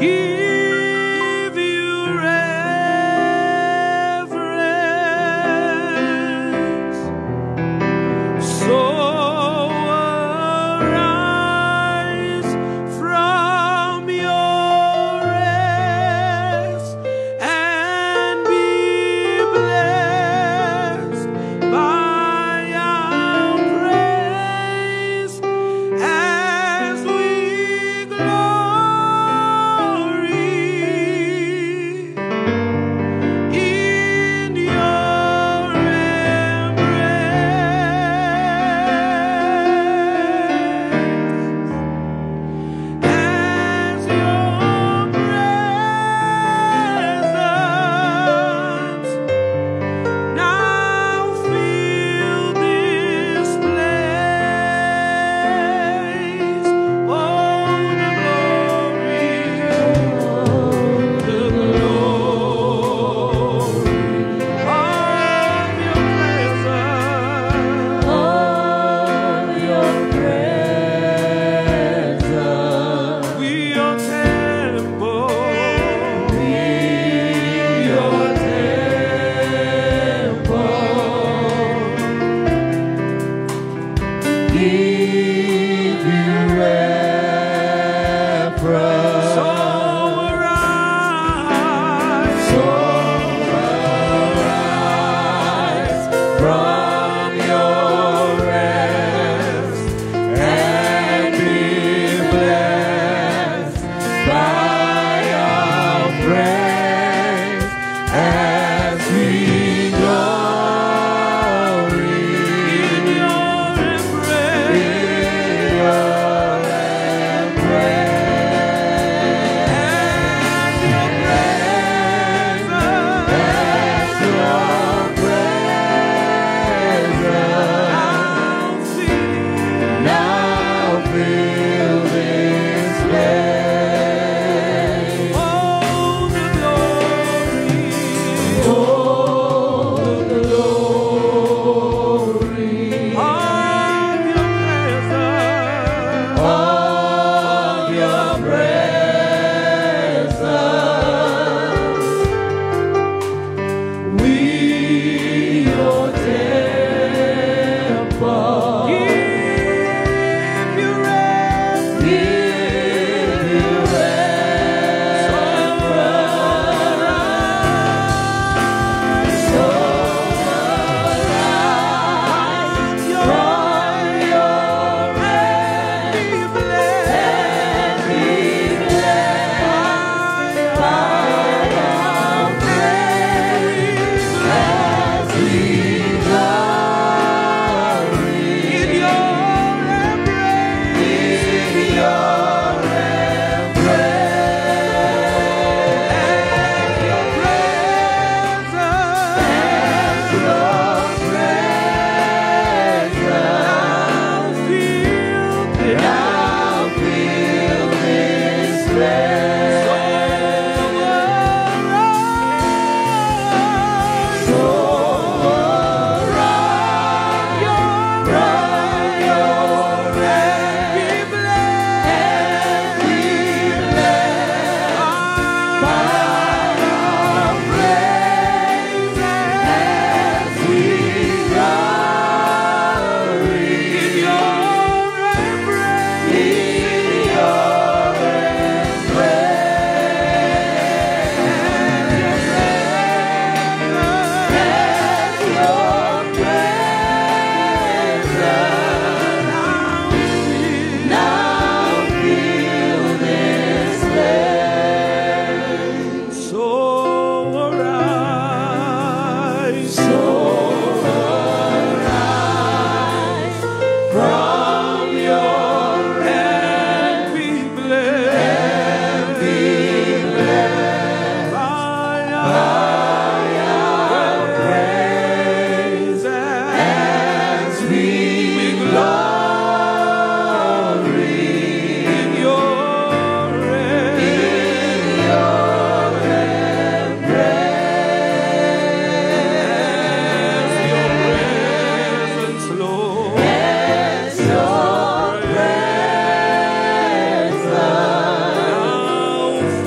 give you reverence. So arise from your rest and be blessed by our praise as we glory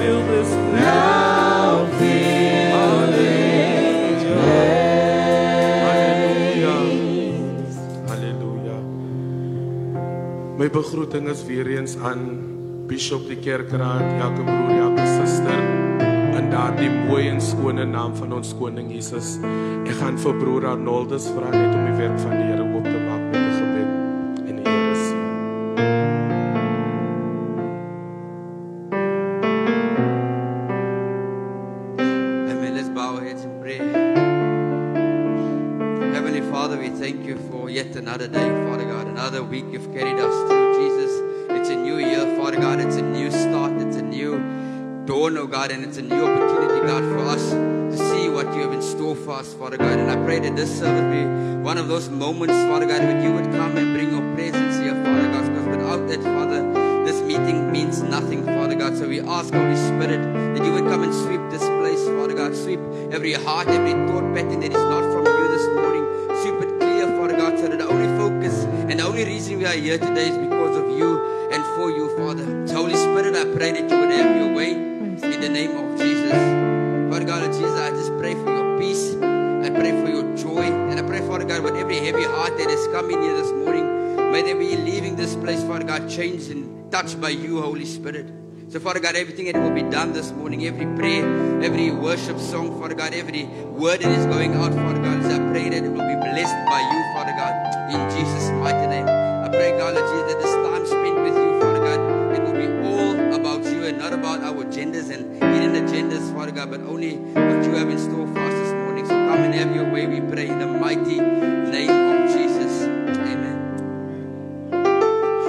fill this place. Now fill this place. Halleluja. My begroeting is weer eens aan Bishop die Kerkraad, elke broer, elke suster, in daardie mooie en skone naam van ons koning Jesus. Ek gaan vir broer Arnoldus vra net om die werk van die Here oop te maak met 'n gebed en die Here seën. Amen. Let's bow our heads in prayer. Heavenly Father, we thank you for yet another day, Father God, another week you've carried us through, Jesus. It's a new year, Father God. It's a new start. It's a new dawn, oh God, and it's a new opportunity, God, for us to see what you have in store for us, Father God. And I pray that this service be one of those moments, Father God, when you would come and bring your presence here, Father God, because without that, Father, this meeting means nothing, Father God. So we ask, Holy Spirit, that you would come and sweep this place, Father God. Sweep every heart, every thought pattern that is not from you this morning. Sweep it clear, Father God, so that the only focus and the only reason we are here today is because of you and for you, Father. So Holy Spirit, I pray that you would have your way in the name of Jesus. Father God, Jesus, I just pray for your peace. I pray for your joy. And I pray, Father God, with every heavy heart that is coming here this morning, may they be leaving this place, Father God, changed and touched by you, Holy Spirit. So, Father God, everything that will be done this morning, every prayer, every worship song, Father God, every word that is going out, Father God, I pray that it will be blessed by you, Father God, in Jesus' mighty name. I pray, God, that Jesus, that this time spent with you, Father God, it will be all about you and not about our agendas and hidden agendas, Father God, but only what you have in store for us this morning. So come and have your way, we pray, in the mighty name of Jesus. Amen.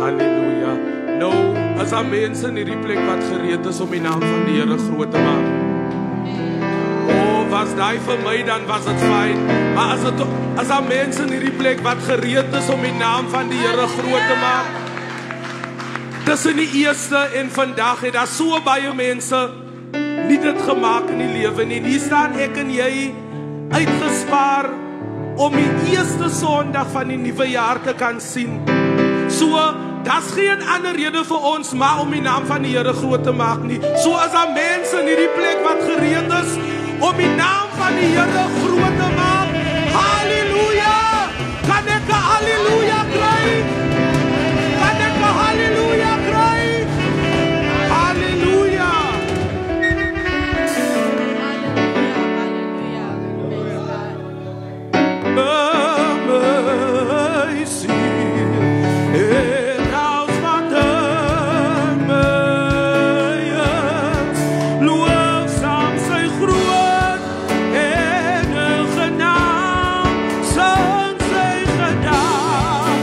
Halleluja. Nou, as daar mense in hierdie plek wat gereed is om die naam van die Here groot te maak. Was daai vir my, dan was dit fyn. Maar as daar mense in hierdie plek wat gereed is om die naam van die Here groot te maak. Tussen die eerste en vandag het daar so baie mense nie dit gemaak in die lewe nie. En hier staan ek en jy uitgespaar om die eerste Sondag van die nuwe jaar te kan sien. So, daar's geen ander rede vir ons maar om die naam van die Here groot te maak nie. So as daar mense in hierdie plek wat gereed is om die naam van die Here groot te maak. Halleluja! Kan ek 'n halleluja kry? Kan ek 'n halleluja kry? Halleluja! Groot en 'n genaam, sing sy gedaan.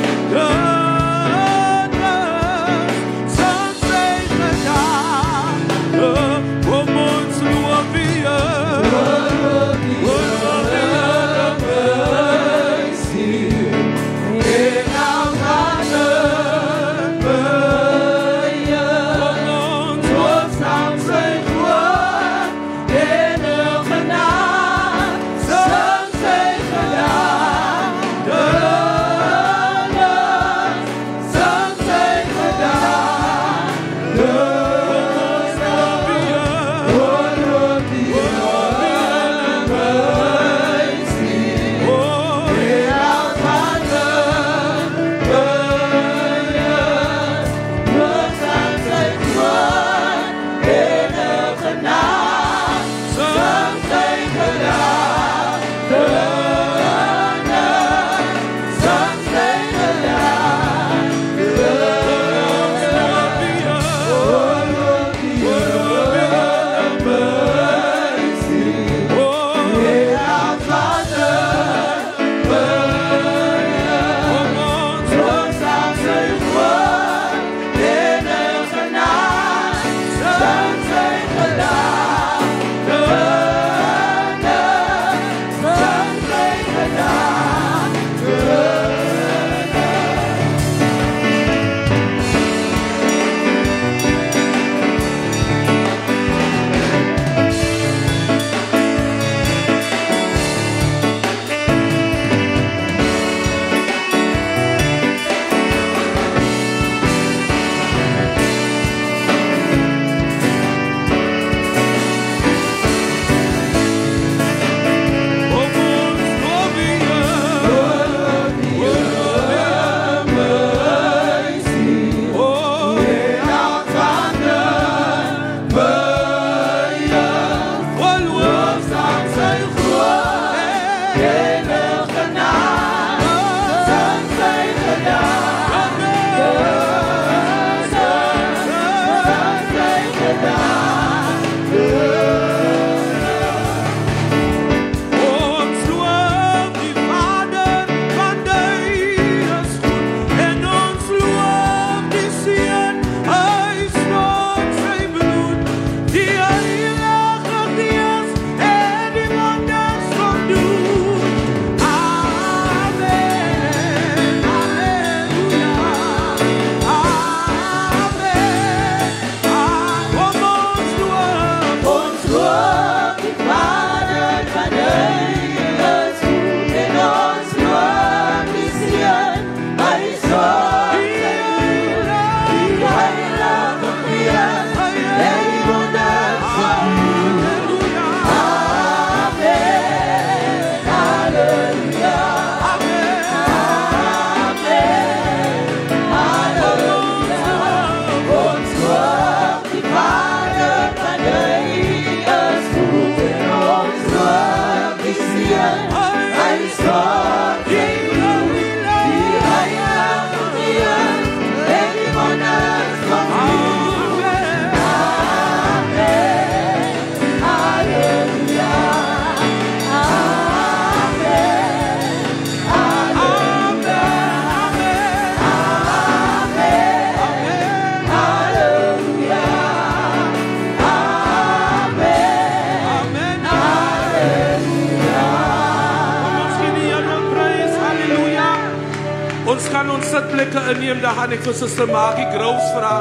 plekke inneem, dan gaan ek vir Suster Maggie Groves vra,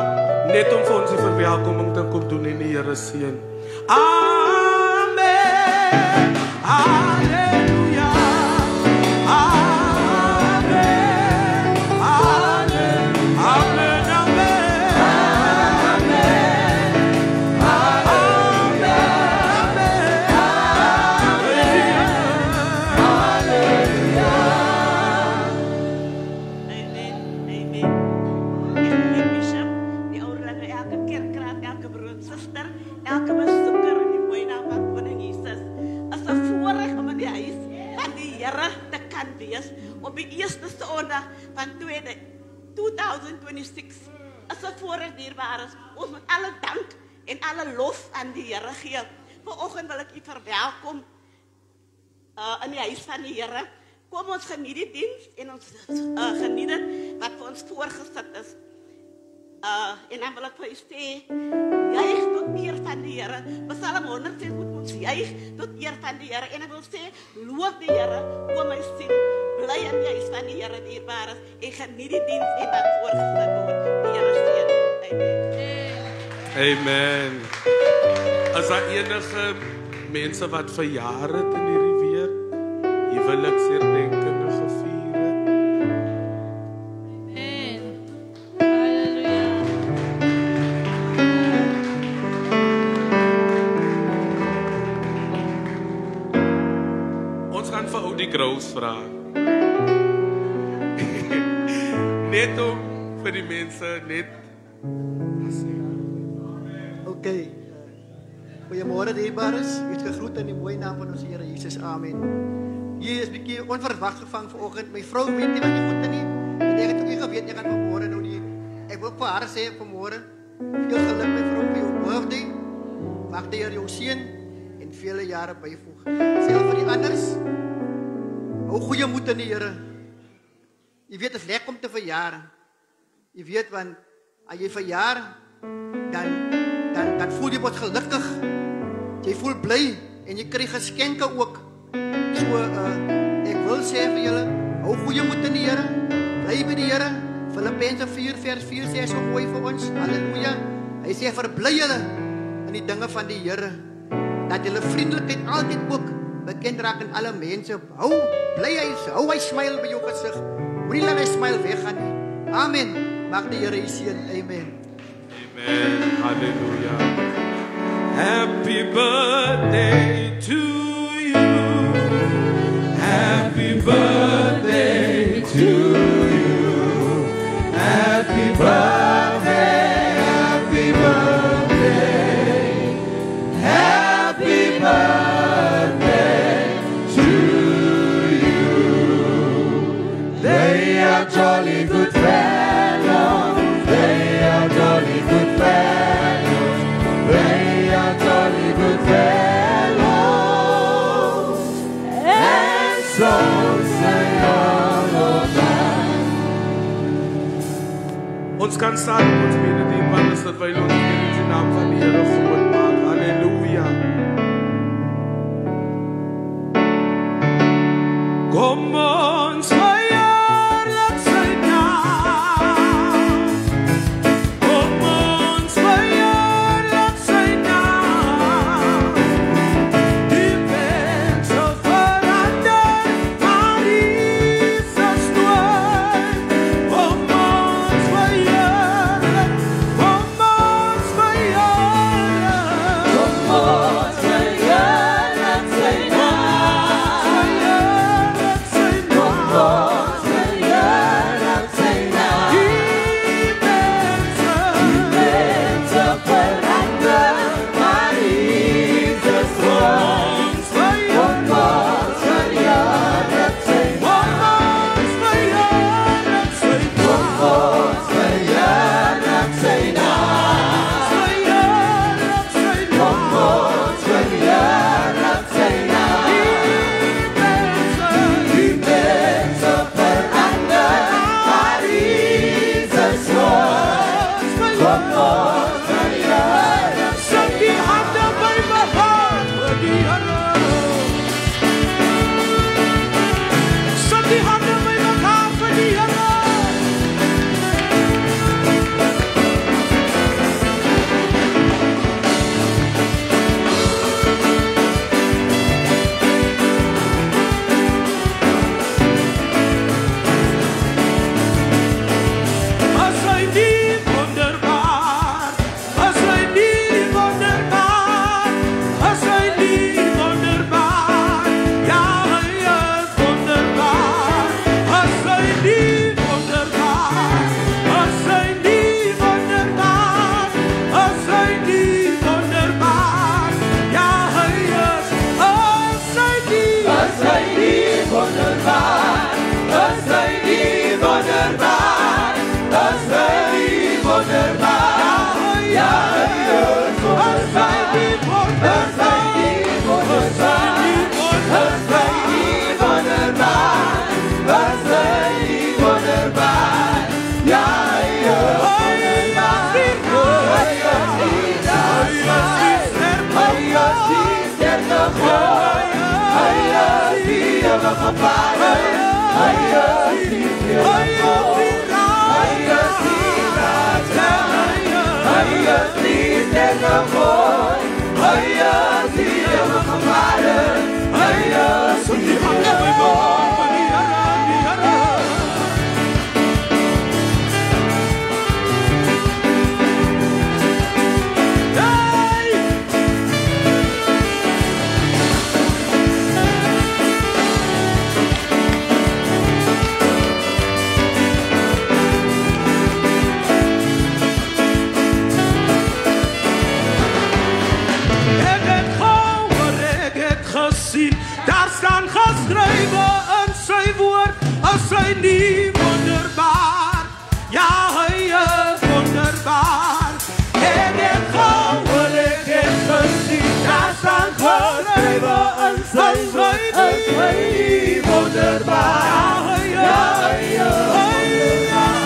net om vir ons die verwelkoming te kom doen in die Here seën. Amen. Halleluja. Amen. Amen. Amen. Op die eerste sondag van 2026 as 'n voorreg dierbares. Ons moet alle dank en alle lof aan die Here gee. Vanoggend wil ek u verwelkom in die huis van die Here. Kom ons geniet die diens en ons geniet dit wat vir ons voorgesit is. En dan wil ek vir u sê, juig tot eer van die Here. Psalm 106 moet ons juig tot eer van die Here. En ek wil sê, loof die Here, o my siel. Bly in die huis van die Here dierbares en geniet die diens en wat voorgesit word. Die Here seën. Amen. Amen. As daar enige mense wat verjaar het in hierdie week, huweliksherdenkinge gevier het. Amen. Halleluja. Ons gaan vir ou die Groves vra. Net om vir die mense net. Okay. Goeiemôre dierbares. Ek is gegroet in die mooi naam van ons Here Jesus. Amen. Hier is 'n bietjie onverwags gevang vanoggend. My vrou weet nie wat die goed nie. En ek het ook nie geweet jy gaan vanmôre nou die. Ek wil vir haar sê vanmôre, veel geluk my vrou vir jou birthday. Mag die Here jou seën en vele jare byvoeg. Selfs vir die anders. Hou goeie moed in die Here. Jy weet dit is lekker om te verjaar. Jy weet want as jy verjaar dan voel jy wat gelukkig. Jy voel bly en jy kry geskenke ook. So ek wil sê vir julle, hou goeie moed in die Here. Bly by die Here. Filippense 4:4 sê so mooi vir ons. Halleluja. Hy sê verbly julle in die dinge van die Here. Dat julle vriendelikheid altyd ook bekend raak aan alle mense. Hou hy smile by jou gesig. Moenie laat hy smile weggaan nie. Amen. Mag die Here u seën. Amen. Amen. Halleluja. Happy birthday to you. Happy birthday to you. Happy birthday. Happy birthday. Happy birthday to you. They are jolly good fellows. They are jolly good fellows. They are jolly good fellows. And so say all of them. Ons kan staan op ons bene dierbaar is dat wij ons in die naam van die Here groot maak. Halleluja. Kom ons verjaardag sy naam. Kom ons verjaardag sy naam. Die mense verander, maar Jesus nooit. Kom ons verjaardag, kom ons verjaardag. Daar staan geschreven in zijn woord, als hij niet wonderbaar. Ja, hij is wonderbaar. Ik heb gehoord, ik heb gezien, daar staan geschreven in zijn woord, als hij niet wonderbaar. Ja, hij is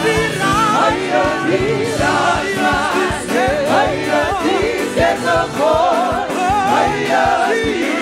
die raad, hij is die raad, hij is die God, hij is die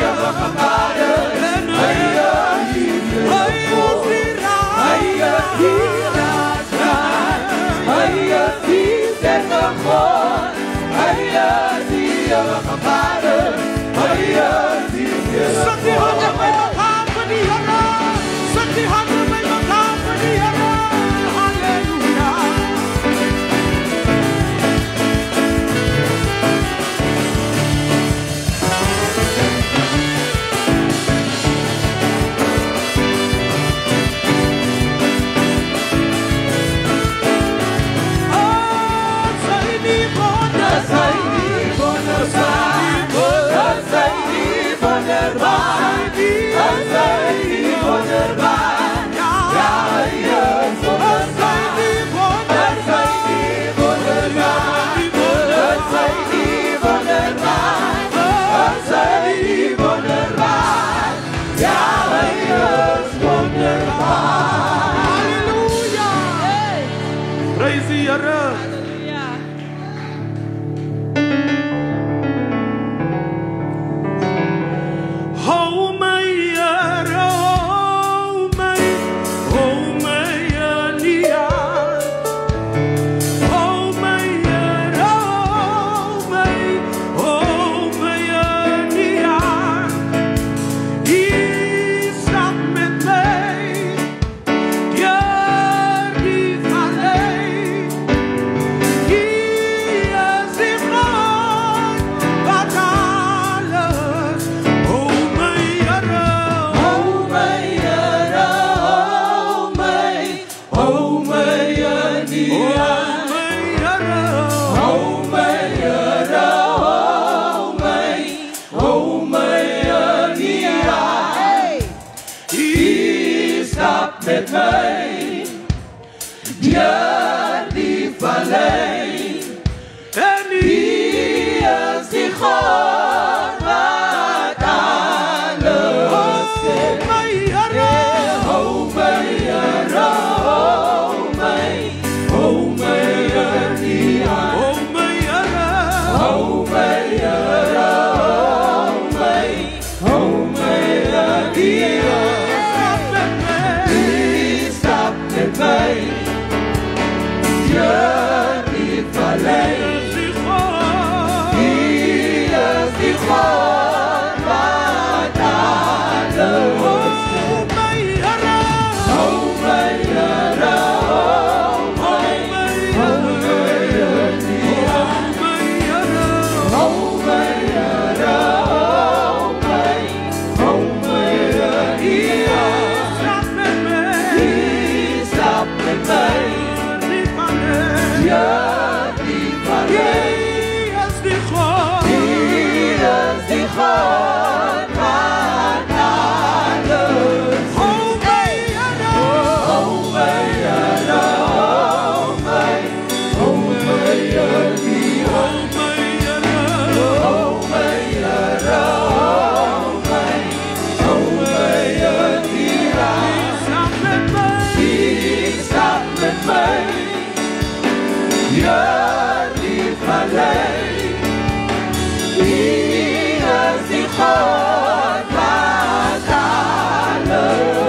met mij, deur die vallei. En wie is die God wat alles kent? Oh my Here, oh my Here, oh my Here, oh my Here, oh my Here, oh my Here. Deur die vallei, wie is die God wat alles kent? Oh my Here, oh my Here, oh my Here, oh my Here, stap met mij. Ja, die vallei, die is die God wat alles kent. Oh my Here, oh my Here, oh my Here, oh my Here, stap met mij. Ja, die vallei, wie is die God wat alles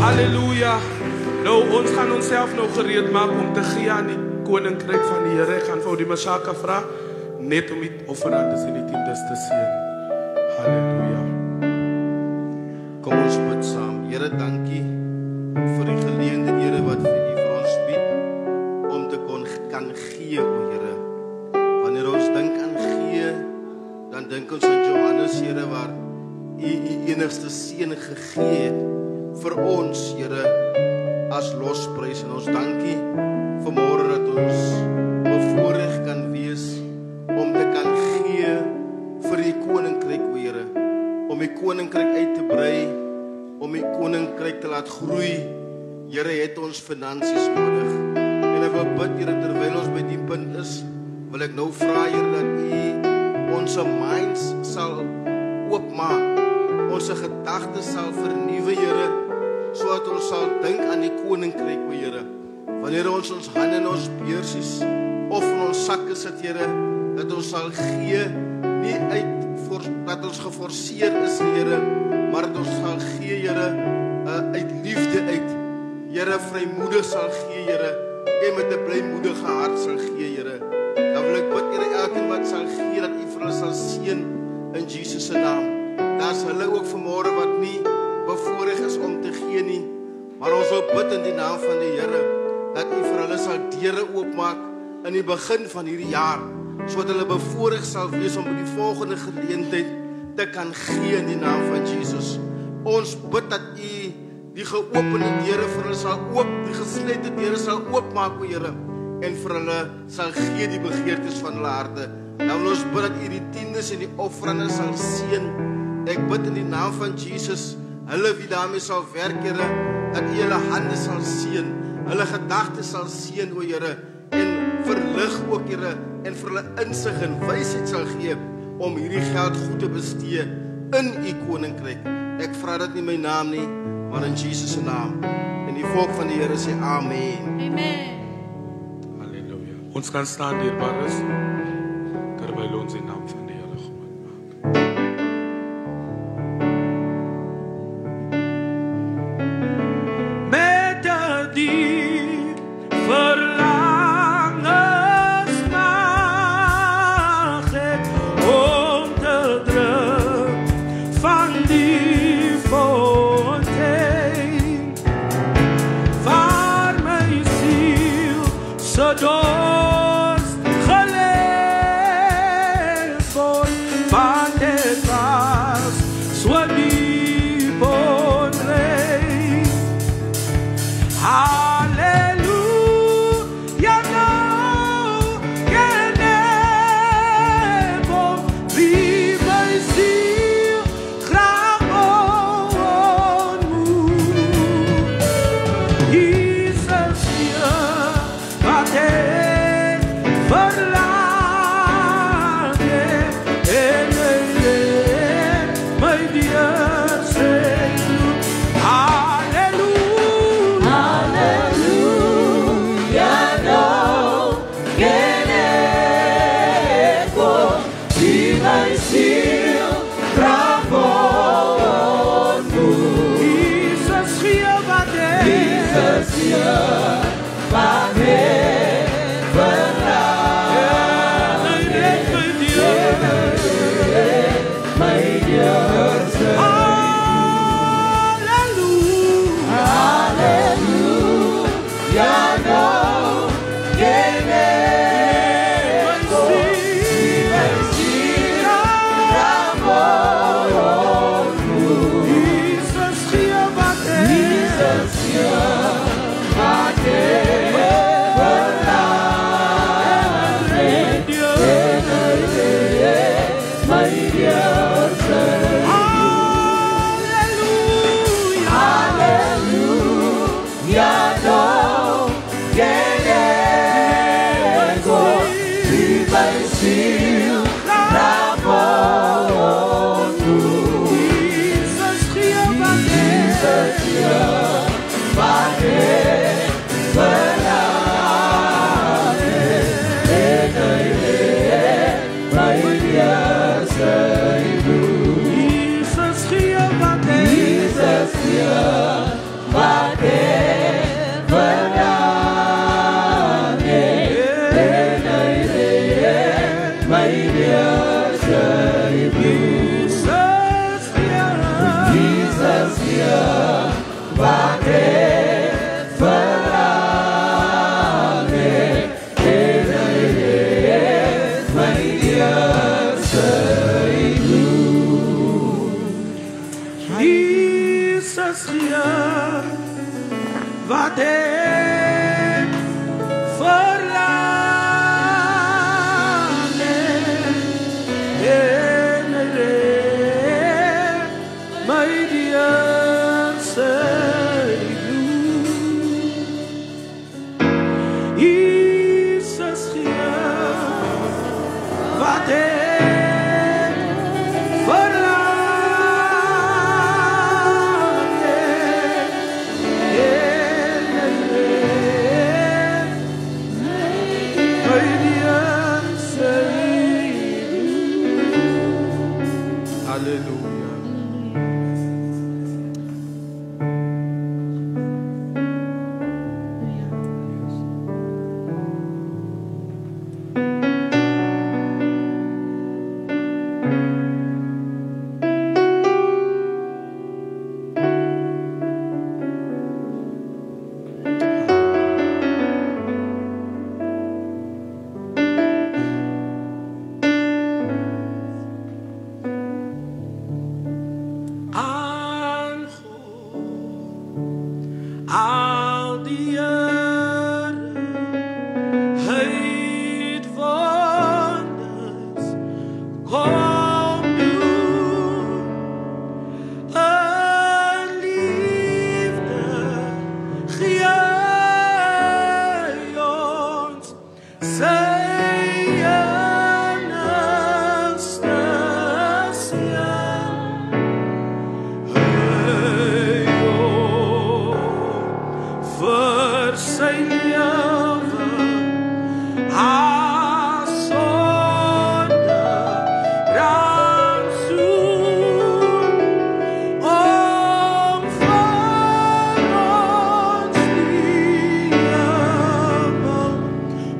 Halleluja. Nou, ons gaan onsself nou gereed maak om te gee aan die koninkryk van die Here. Ek gaan vir die Mashaka vra net om die offerandes en die tiendes te seën. Halleluja. Kom ons bid saam. Here, dankie vir die geleentheid, Here, wat U vir ons bied om te kan gee, o Here. Wanneer ons dink aan gee, dan dink ons aan Johannes, Here, waar U enigste seun gegee het vir ons, Here, as losprys. En ons dankie vanmôre dat ons bevoorreg kan wees om te kan gee vir die koninkryk, o Here, om die koninkryk uit te brei, om die koninkryk te laat groei. Here, het ons finansies nodig. En ek wil bid, Here, terwyl ons by die punt is, wil ek nou vra, Here, dat U ons minds sal oopmaak, ons gedagtes sal vernuwe, Here, sodat ons sal dink aan die koninkryk, o Here. Wanneer ons hande in ons beursies of in ons sakke sit, Here, dat ons sal gee, nie dat ons geforseer is, Here, maar dat ons sal gee, Here, uit liefde uit. Here, vrymoedig sal gee, Here, en met 'n blymoedige hart sal gee, Here. Dan wil ek bid, Here, elkeen wat sal gee, dat U vir hulle sal seën in Jesus se naam. Daar's hulle ook vanmôre wat nie bevoorreg is om te gee nie, maar ons wil bid in die naam van die Here, dat U vir hulle sal deure oopmaak in die begin van hierdie jaar, sodat hulle bevoorreg sal wees om by die volgende geleentheid te kan gee in die naam van Jesus. Ons bid dat U die geopende deure vir hulle sal die geslote deure sal oopmaak, o Here, en vir hulle sal gee die begeertes van hulle harte. Dan wil ons bid dat U die tiendes en die offerande sal seën. Ek bid in die naam van Jesus, hulle wie daarmee sal werk, Here, dat U hulle hande sal seën, hulle gedagtes sal seën, o Here, en verlig ook, Here, en vir hulle insig en wysheid sal gee om hierdie geld goed te bestee in U koninkryk. Ek vra dit nie in my naam nie, maar in Jesus se naam. En die volk van die Here sê amen. Amen. Halleluja. Ons kan staan, dierbares, terwyl ons die naam van die Here groot maak. Met 'n diep verlangens mag ek om te drink van die fontein, waar my ziel se dorst gelees word, want het was so diep onrein. Halleluja, nou ken ek om wie my ziel graag ontmoet. Jesus hier, wat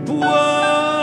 Whoa.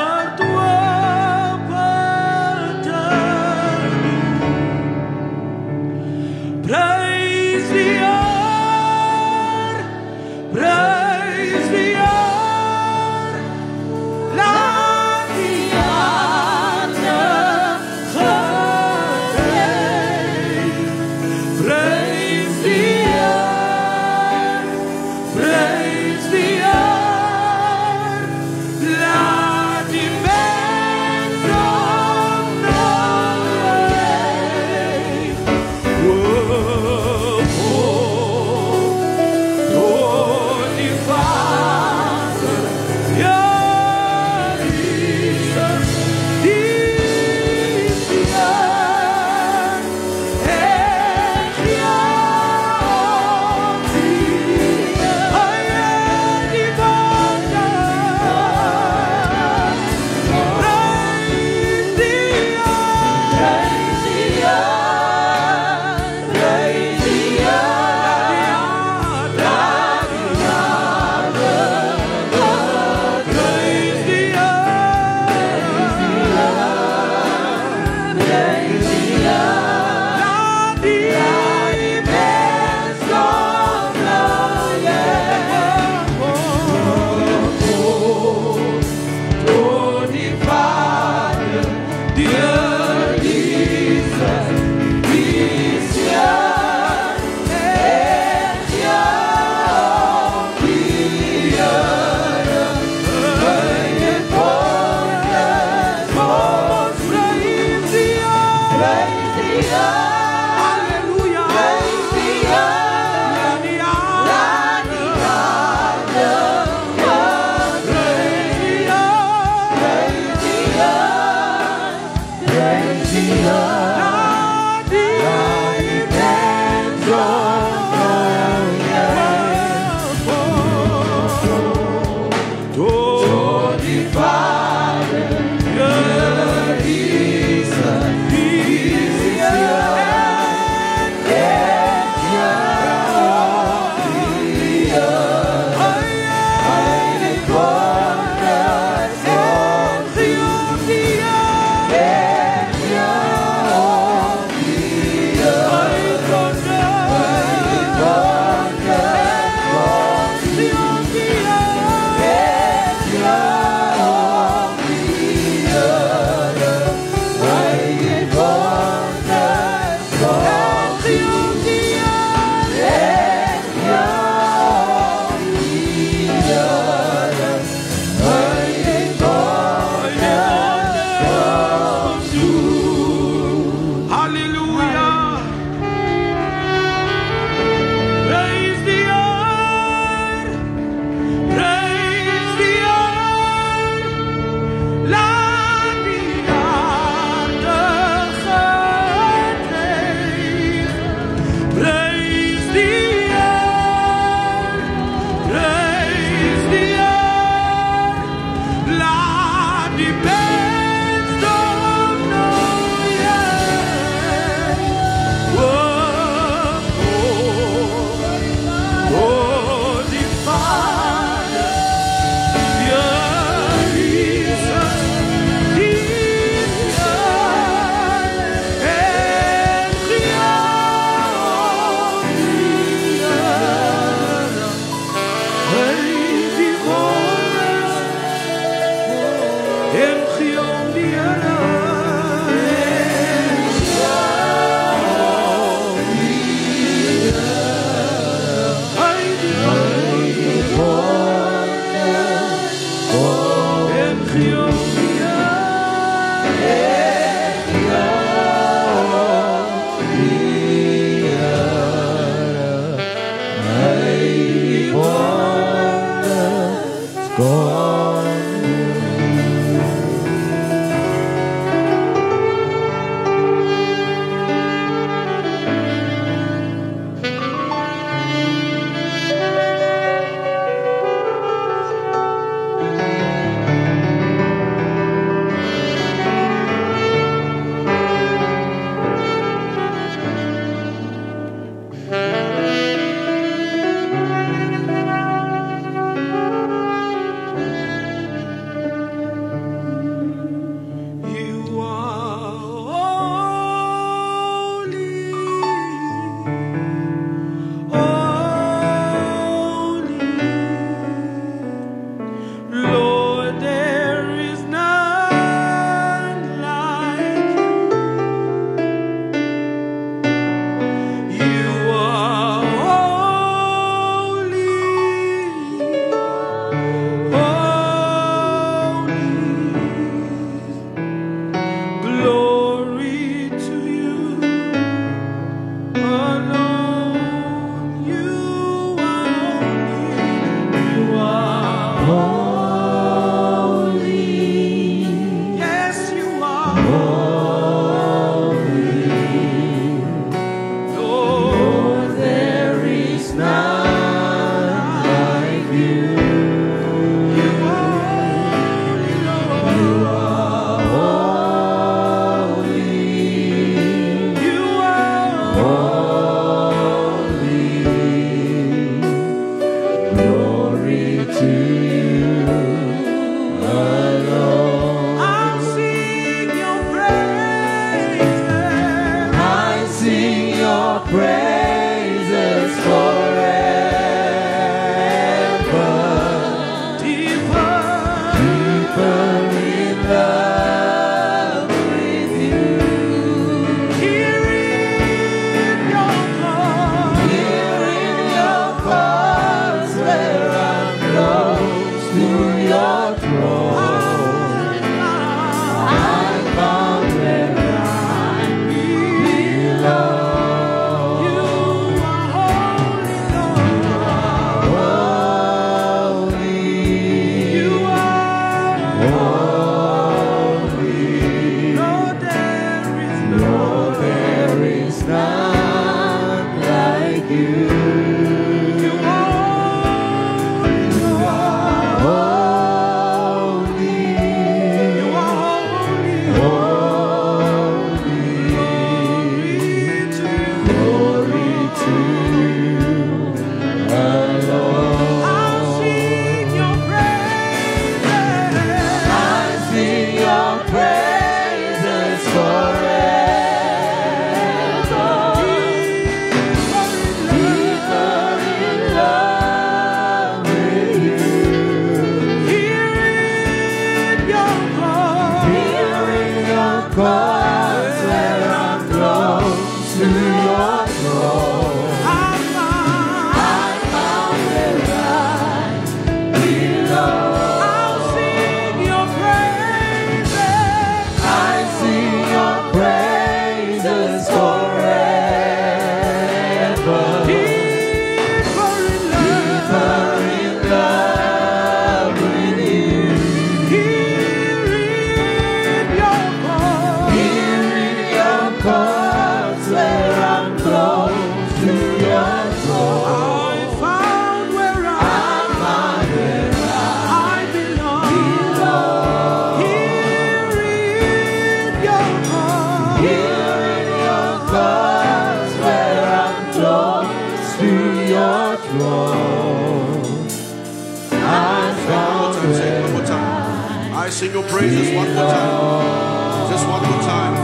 Sing your praises one more time. Just one more time.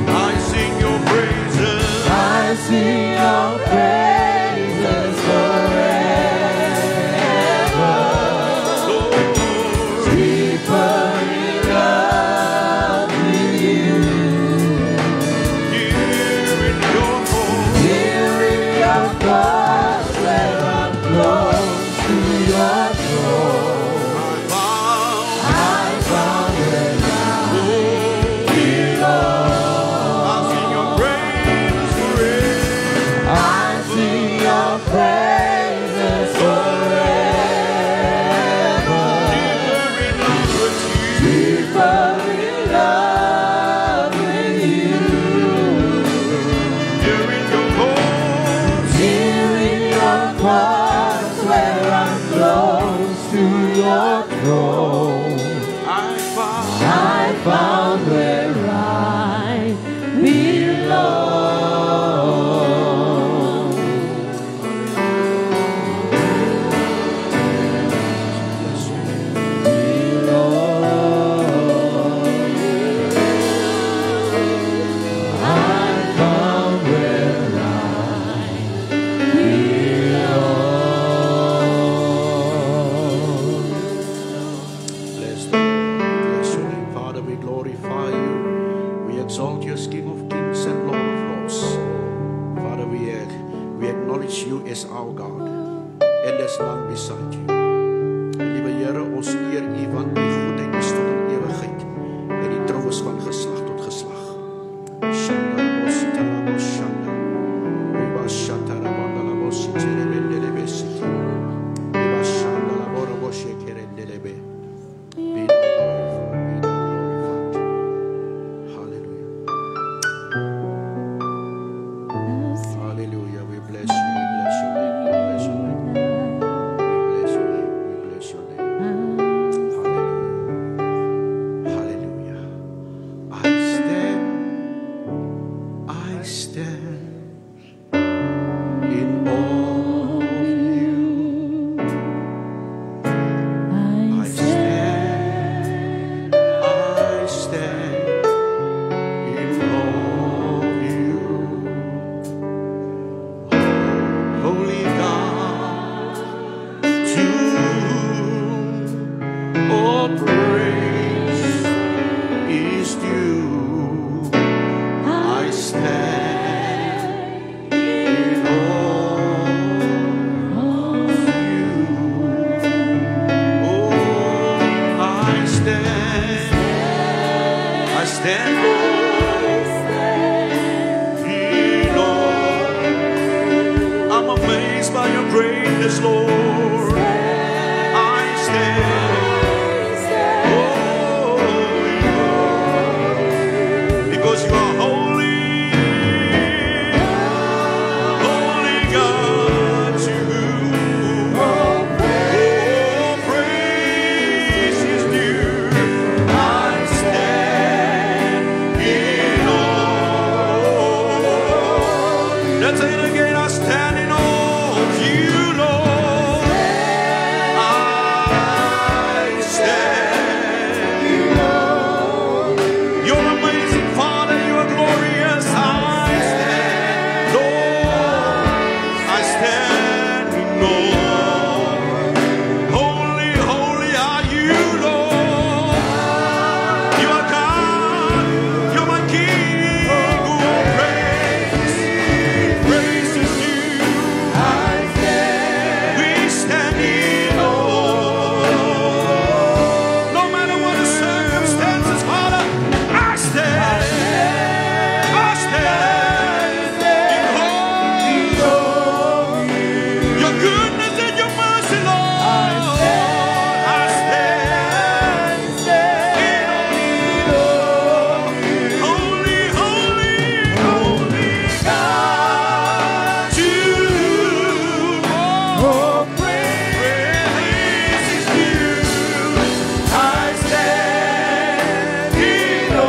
I sing your praises. I sing your praises forever. Lord, deeper in love with you. Here in your court. Here in your court where I'm close to your throne. I I found where I belong. I found where I belong. Bless the Lord. Bless your name, Father. We glorify you. We exalt you as King of Kings and Lord of Lords. Father, we acknowledge you as our God. And there's none beside you. Liewe Here, ons eer u, want u goedheid is tot in ewigheid. En die trou is van geslag tot geslag. Shanda bositara boshanda. Riba shatara bandala bositere bendele besiti. Riba shanda la boro boshekere ndelebe. Be thou glorified, be thou glorified. Hallelujah. Hallelujah. We bless you, we bless your name, we bless your name. We bless your name, we bless your name. Hallelujah. Hallelujah. I stand in awe of you. I stand in awe of you. Holy God, to all praise is due. I stand in awe of you. Oh, I stand in awe. I'm amazed by your greatness, Lord. I stand. Because you are holy, holy God, to whom all praise is due. I stand in awe. Let's say it again. I stand in awe of you, Lord. I stand in awe. You're amazing, Father. You are glorious. I stand, Lord. I stand in awe. Holy, holy are you, Lord. You are God. You're my King. Who praise is due. We stand in awe. No matter what the circumstances, Father, I stand in awe. Your goodness and your mercy, Lord. I stand in awe. Holy, holy, holy God, to whom all praise is due. I stand in awe.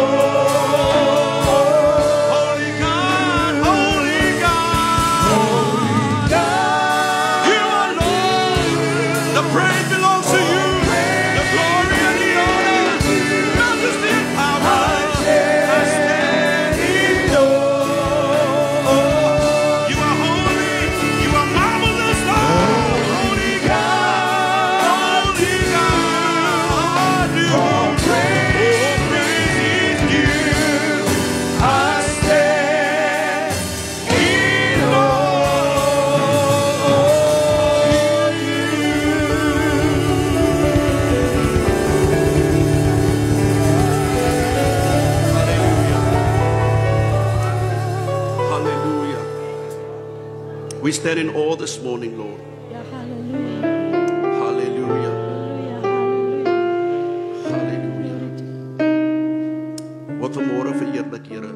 Holy God, holy God, holy God. You are Lord. The praise belongs to you. The glory and the honor, majesty and power. I stand in awe. You are holy. You are marvelous, Lord. Holy God, holy God. All praise is due. I stand in awe of you. Hallelujah. We stand in awe this morning, Lord. Hallelujah. Hallelujah. Wat vanmôre verheerlik, Here.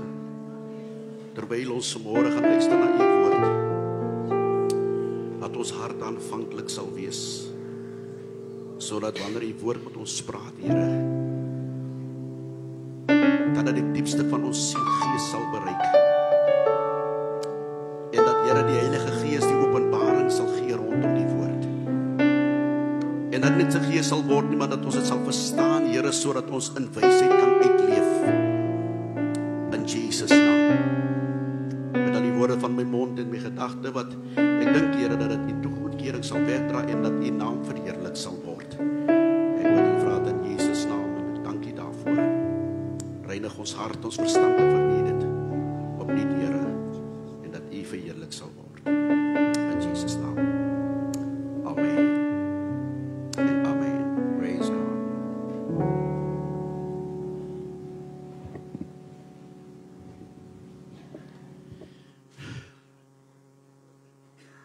Terwyl ons vanmôre gaan luister na u woord, dat ons hart aanvanklik sal wees sodat wanneer U woord met ons praat, Here, dat dit die diepste van ons sielgees sal bereik. En dat, Here, die Heilige Gees die openbaring sal gee rondom die woord. En dat dit nie gegee sal word nie, maar dat ons dit sal verstaan, Here, sodat ons in wysheid kan uitleef. In Jesus naam. Met al die woorde van my mond en my gedagte wat ek dink, Here, dat dit U toegoedkering sal wegdra en dat U naam verheerlik sal word. Ek bid en vra dit in Jesus naam en ek dank U daarvoor. Reinig ons hart, ons verstand en verniet dit opnuut, Here, en dat U verheerlik sal word. In Jesus naam. Amen. En amen. Praise God.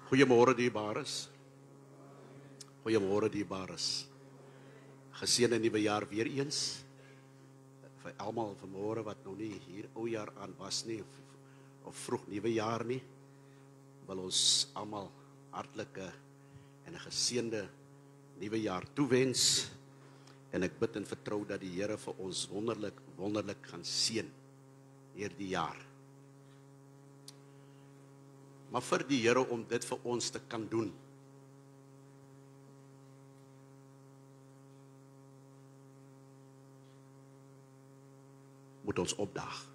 Goeiemôre dierbares. Goeiemôre dierbares. Geseënde nuwe jaar weer eens. Vir almal vanmôre wat nog nie hier oujaar aan was nie of vroeg nuwe jaar nie, wil ons almal hartlike en 'n geseënde nuwe jaar toewens. En ek bid en vertrou dat die Here vir ons wonderlik gaan seën hierdie jaar. Maar vir die Here om dit vir ons te kan doen, moet ons opdaag.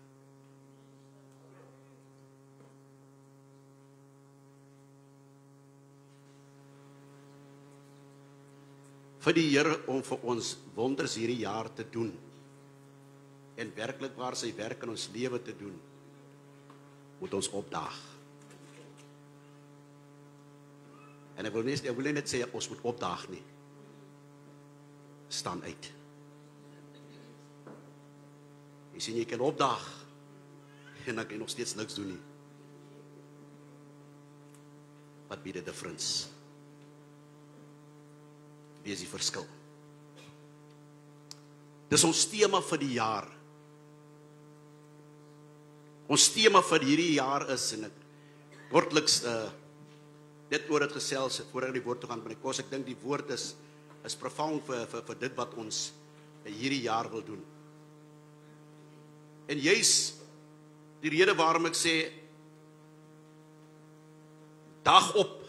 Vir die Here om vir ons wonders hierdie jaar te doen en werklik waar sy werk in ons lewe te doen, moet ons opdaag. En ek wil nie net sê ons moet opdaag nie. Staan uit. Jy sien, jy kan opdaag en dan kan jy nog steeds niks doen nie. What be the difference? Wie is die verskil? Dis ons tema vir die jaar. Ons tema vir hierdie jaar is, en ek kortliks net oor dit gesels, voor ek die woord toe gaan bring, kos ek dink die woord is profound vir dit wat ons hierdie jaar wil doen. En juis die rede waarom ek sê, dag op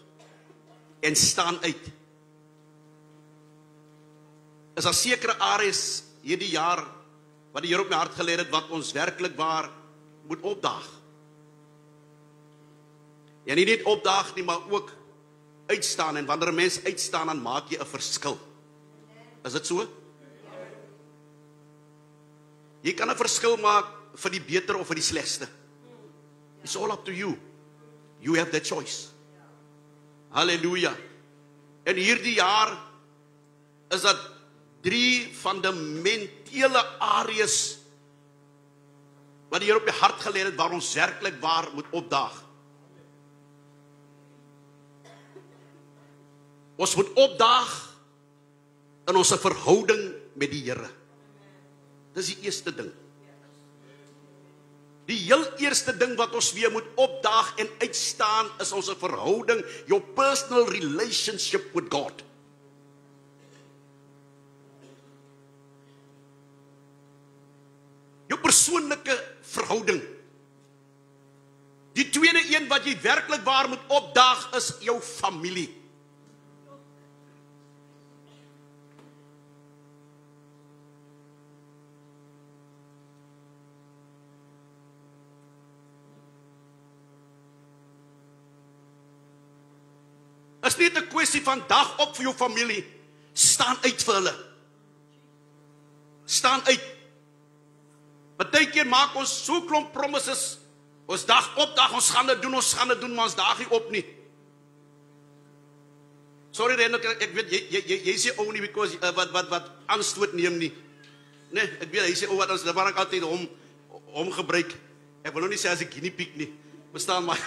en staan uit, is daar sekere areas hierdie jaar, wat die Here op my hart gelê het, wat ons werklik waar moet opdaag. En nie net opdaag nie, maar ook uitstaan, en wanneer 'n mens uitstaan, dan maak jy 'n verskil. Is dit so? Jy kan 'n verskil maak vir die beter of vir die slegste. It's all up to you. You have that choice. Halleluja. En hierdie jaar is dat 3 fundamentele areas wat die Here op die hart gelê het, waar ons werklik waar moet opdaag. Ons moet opdaag in ons verhouding met die Here. Dis die eerste ding. Die heel eerste ding wat ons weer moet opdaag en uitstaan is ons verhouding, your personal relationship with God. Jou persoonlike verhouding. Die tweede een wat jy werklik waar moet opdaag is jou familie. Is nie 'n kwessie van dag op vir jou familie, staan uit vir hulle. Staan uit. Partykeer maak ons so klomp promises, ons dag op dag, ons gaan dit doen, maar ons daag nie op nie. Sorry Reno, ek weet, jy sê ou nie, because wat aanstoot neem nie. Nee, ek weet, hy sê ou wat ons, waar ek altyd hom gebruik. Ek wil nou nie sê as ek guinea pig nie. Verstaan, maar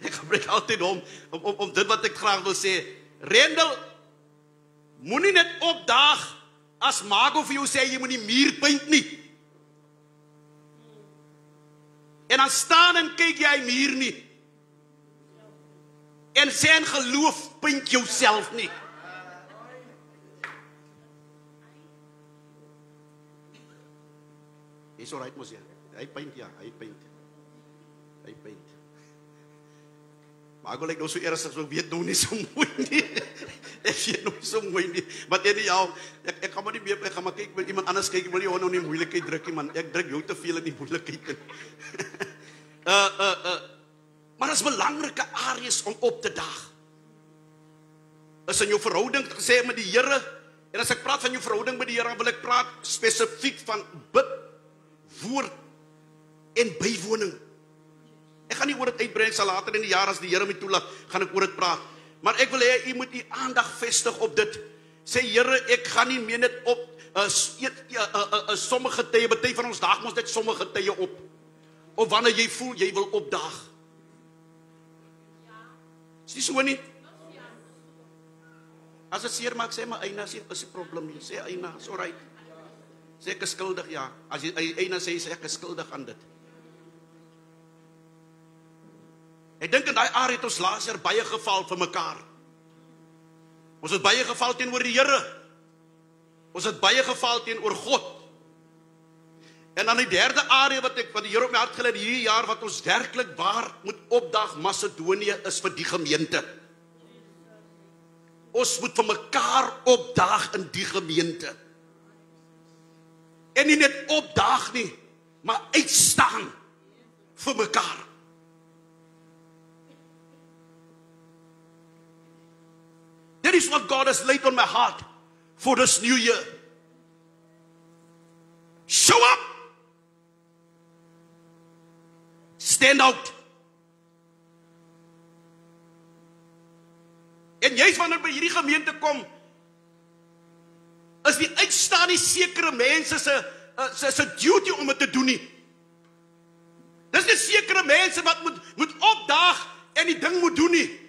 ek gebruik altyd om dit wat ek graag wil sê. Rendel, moenie net opdaag as Margo vir jou sê jy moet nie muur paint nie. En dan staan en kyk jy muur nie. En sê en geloof paint jouself nie. Is alright mos ja. Hy paint ja, hy paint. Hy paint. Maar ek wil ek nou so ernstig so weet nou nie so mooi nie. Ek weet nou so mooi nie. Maar anyhow, ek gaan maar nie meer, ek gaan maar kyk met iemand anders kyk, ek wil nie nou nie moeilikheid druk nie man. Ek druk jou te veel in die moeilikheid in. Maar is belangrike areas om op te daag. Is in jou verhouding gesê met die Here. En as ek praat van jou verhouding met die Here, wil ek praat spesifiek van bid, woord en bywoning. Ek gaan nie oor dit uitbrei, sal later in die jaar as die Here my toelaat, gaan ek oor dit praat. Maar ek wil hê u moet u aandag vestig op dit. Sê Here, ek gaan nie meer net op sommige tye, party van ons daag ons net sommige tye op. Of wanneer jy voel jy wil opdaag. Is nie so nie? As dit seer maak, sê maar Eina, sê is 'n probleem nie. Sê Eina, is alright. Sê ek is skuldig, ja. As jy Eina sê ek is skuldig aan dit. Ek dink in daai area het ons laas jaar baie geval vir mekaar. Ons het baie geval teenoor die Here. Ons het baie geval teenoor God. En dan die derde area wat die Here op my hart gelê het hierdie jaar wat ons werklik waar moet opdag Macedonië is vir die gemeente. Ons moet vir mekaar opdaag in die gemeente. En nie net opdaag nie, maar uitstaan vir mekaar. That is what God has laid on my heart for this new year. Show up. Stand out. En juist wanneer by hierdie gemeente kom, is die uitstaan nie sekere mense se duty om dit te doen nie. Dis nie sekere mense wat moet opdaag en die ding moet doen nie.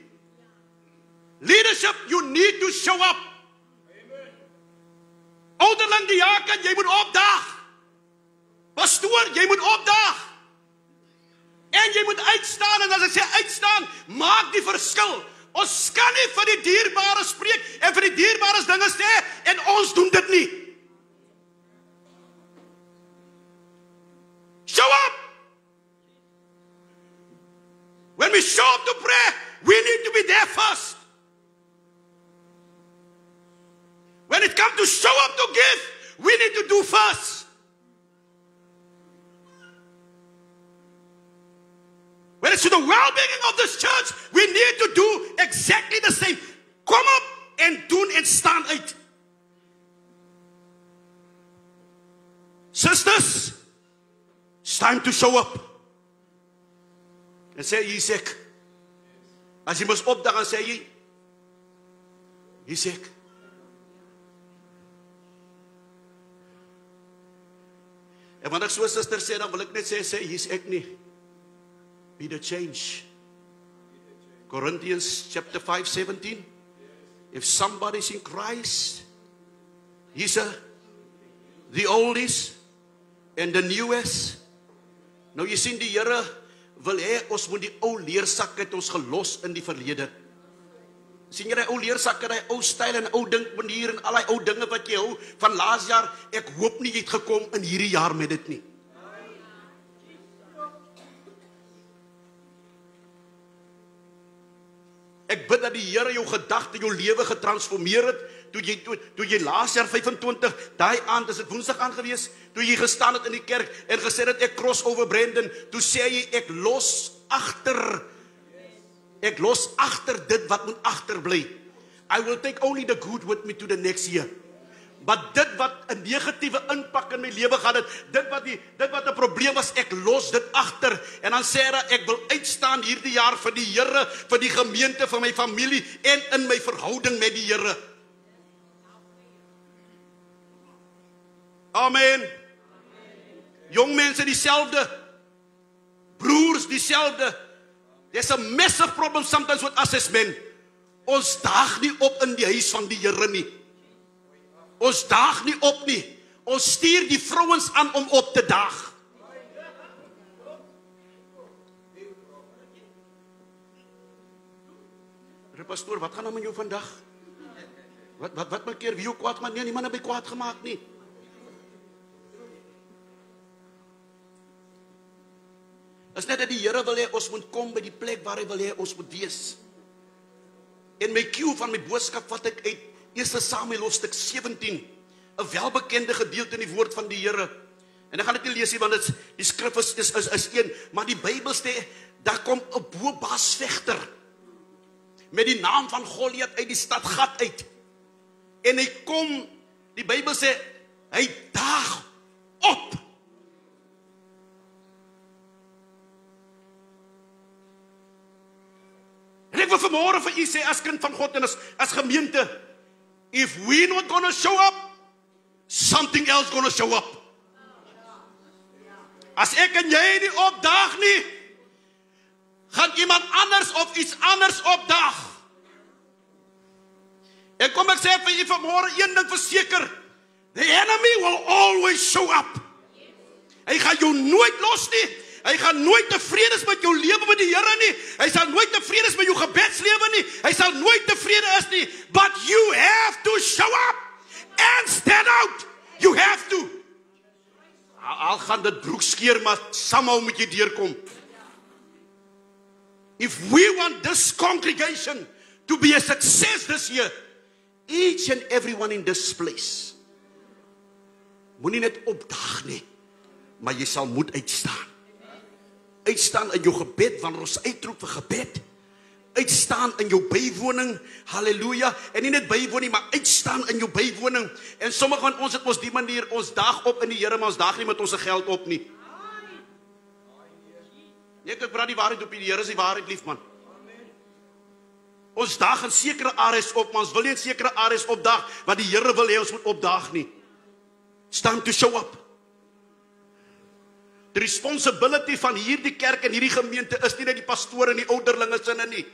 Leadership, you need to show up. Ouderling diaken, jy moet opdaag. Pastoor, jy moet opdaag. En jy moet uitstaan, en as ek sê uitstaan, maak die verskil. Ons kan nie vir die dierbare spreek en vir die dierbare dinge sê en ons doen dit nie. Show up. When we show up to pray, we need to be there first. When it comes to show up to give, we need to do first. When it's to the well-being of this church, we need to do exactly the same. Come up and doen en staan uit. Sisters, it's time to show up. En sê jy sek. As jy mos opdag en sê jy sek. En wanneer ek so suster sê, dan wil ek net sê hier's ek nie. Be the change. Corinthians chapter 5:17. If somebody's in Christ, he's the oldest and the newest. Nou jy sien die Here wil hê ons moet die ou leersakke het ons gelos in die verlede. Sien jy die ou leersakke, die ou styl en ou dinkmanier en al die ou dinge wat jy hou van laas jaar, ek hoop nie jy het gekom in hierdie jaar met dit nie. Ek bid dat die Here jou gedagte, jou lewe getransformeer het, toe jy laas jaar 25, daai aand, is dit Woensdag aand gewees, toe jy gestaan het in die kerk, en gesê dat ek cross over Brandon, toe sê jy, ek los agter dit wat moet agterbly. I will take only the good with me to the next year. Maar dit wat 'n negatiewe impak in my lewe gehad het, dit wat 'n probleem was, ek los dit agter. En dan sê hy, ek wil uitstaan hierdie jaar vir die Here, vir die gemeente, vir my familie en in my verhouding met die Here. Amen. Jong mense dieselfde. Broers dieselfde. There's a massive problem sometimes with us as men. Ons daag nie op in die huis van die Here nie. Ons daag nie op nie. Ons stuur die vrouens aan om op te daag. Pastoor, wat gaan nou met jou vandag? Wat my keer wie jou kwaad maak? Nee, niemand het my kwaad gemaak nie. is net dat die Here wil hê ons moet kom by die plek waar hy wil hê ons moet wees. En my cue van my boodskap wat ek uit 1 Samuel hoofstuk 17, 'n welbekende gedeelte in die woord van die Here. En ek gaan dit nie lees nie want die skrif is een, maar die Bybel sê daar kom 'n boebaasvegter met die naam van Goliat uit die stad Gat uit. En hy kom, die Bybel sê hy daag op. En ek wil vanmôre vir u sê as kind van God en as gemeente, if we not gonna show up, something else gonna show up. As ek en jy nie opdaag nie, gaan iemand anders of iets anders opdaag. En kom ek sê vir u vanmôre een ding verseker, the enemy will always show up. Hy gaan jou nooit los nie. Hy gaan nooit tevrede is met jou lewe met die Here nie. Hy sal nooit tevrede is met jou gebedslewe nie. Hy sal nooit tevrede is nie. But you have to show up and stand out. You have to. Al gaan dit broekskeer, maar somehow moet jy deurkom. If we want this congregation to be a success this year, each and everyone in this place, moenie net opdaag nie, maar jy sal moet uitstaan. Uitstaan in jou gebed, wanneer ons uitroep vir gebed. Uitstaan in jou bywoning, halleluja, en nie net bywoning nie, maar uitstaan in jou bywoning. En sommige van ons het ons die manier, ons daag op in die Here, maar ons daag nie met ons geld op nie. Nee, ek praat die waarheid op, die Here is die waarheid lief, man. Ons daag in sekere areas op, maar ons wil nie in sekere areas opdaag, wat die Here wil hê ons moet opdaag nie. It's time to show up. Die responsibility van hierdie kerk en hierdie gemeente is nie net die pastore en die ouderlinge sinne nie,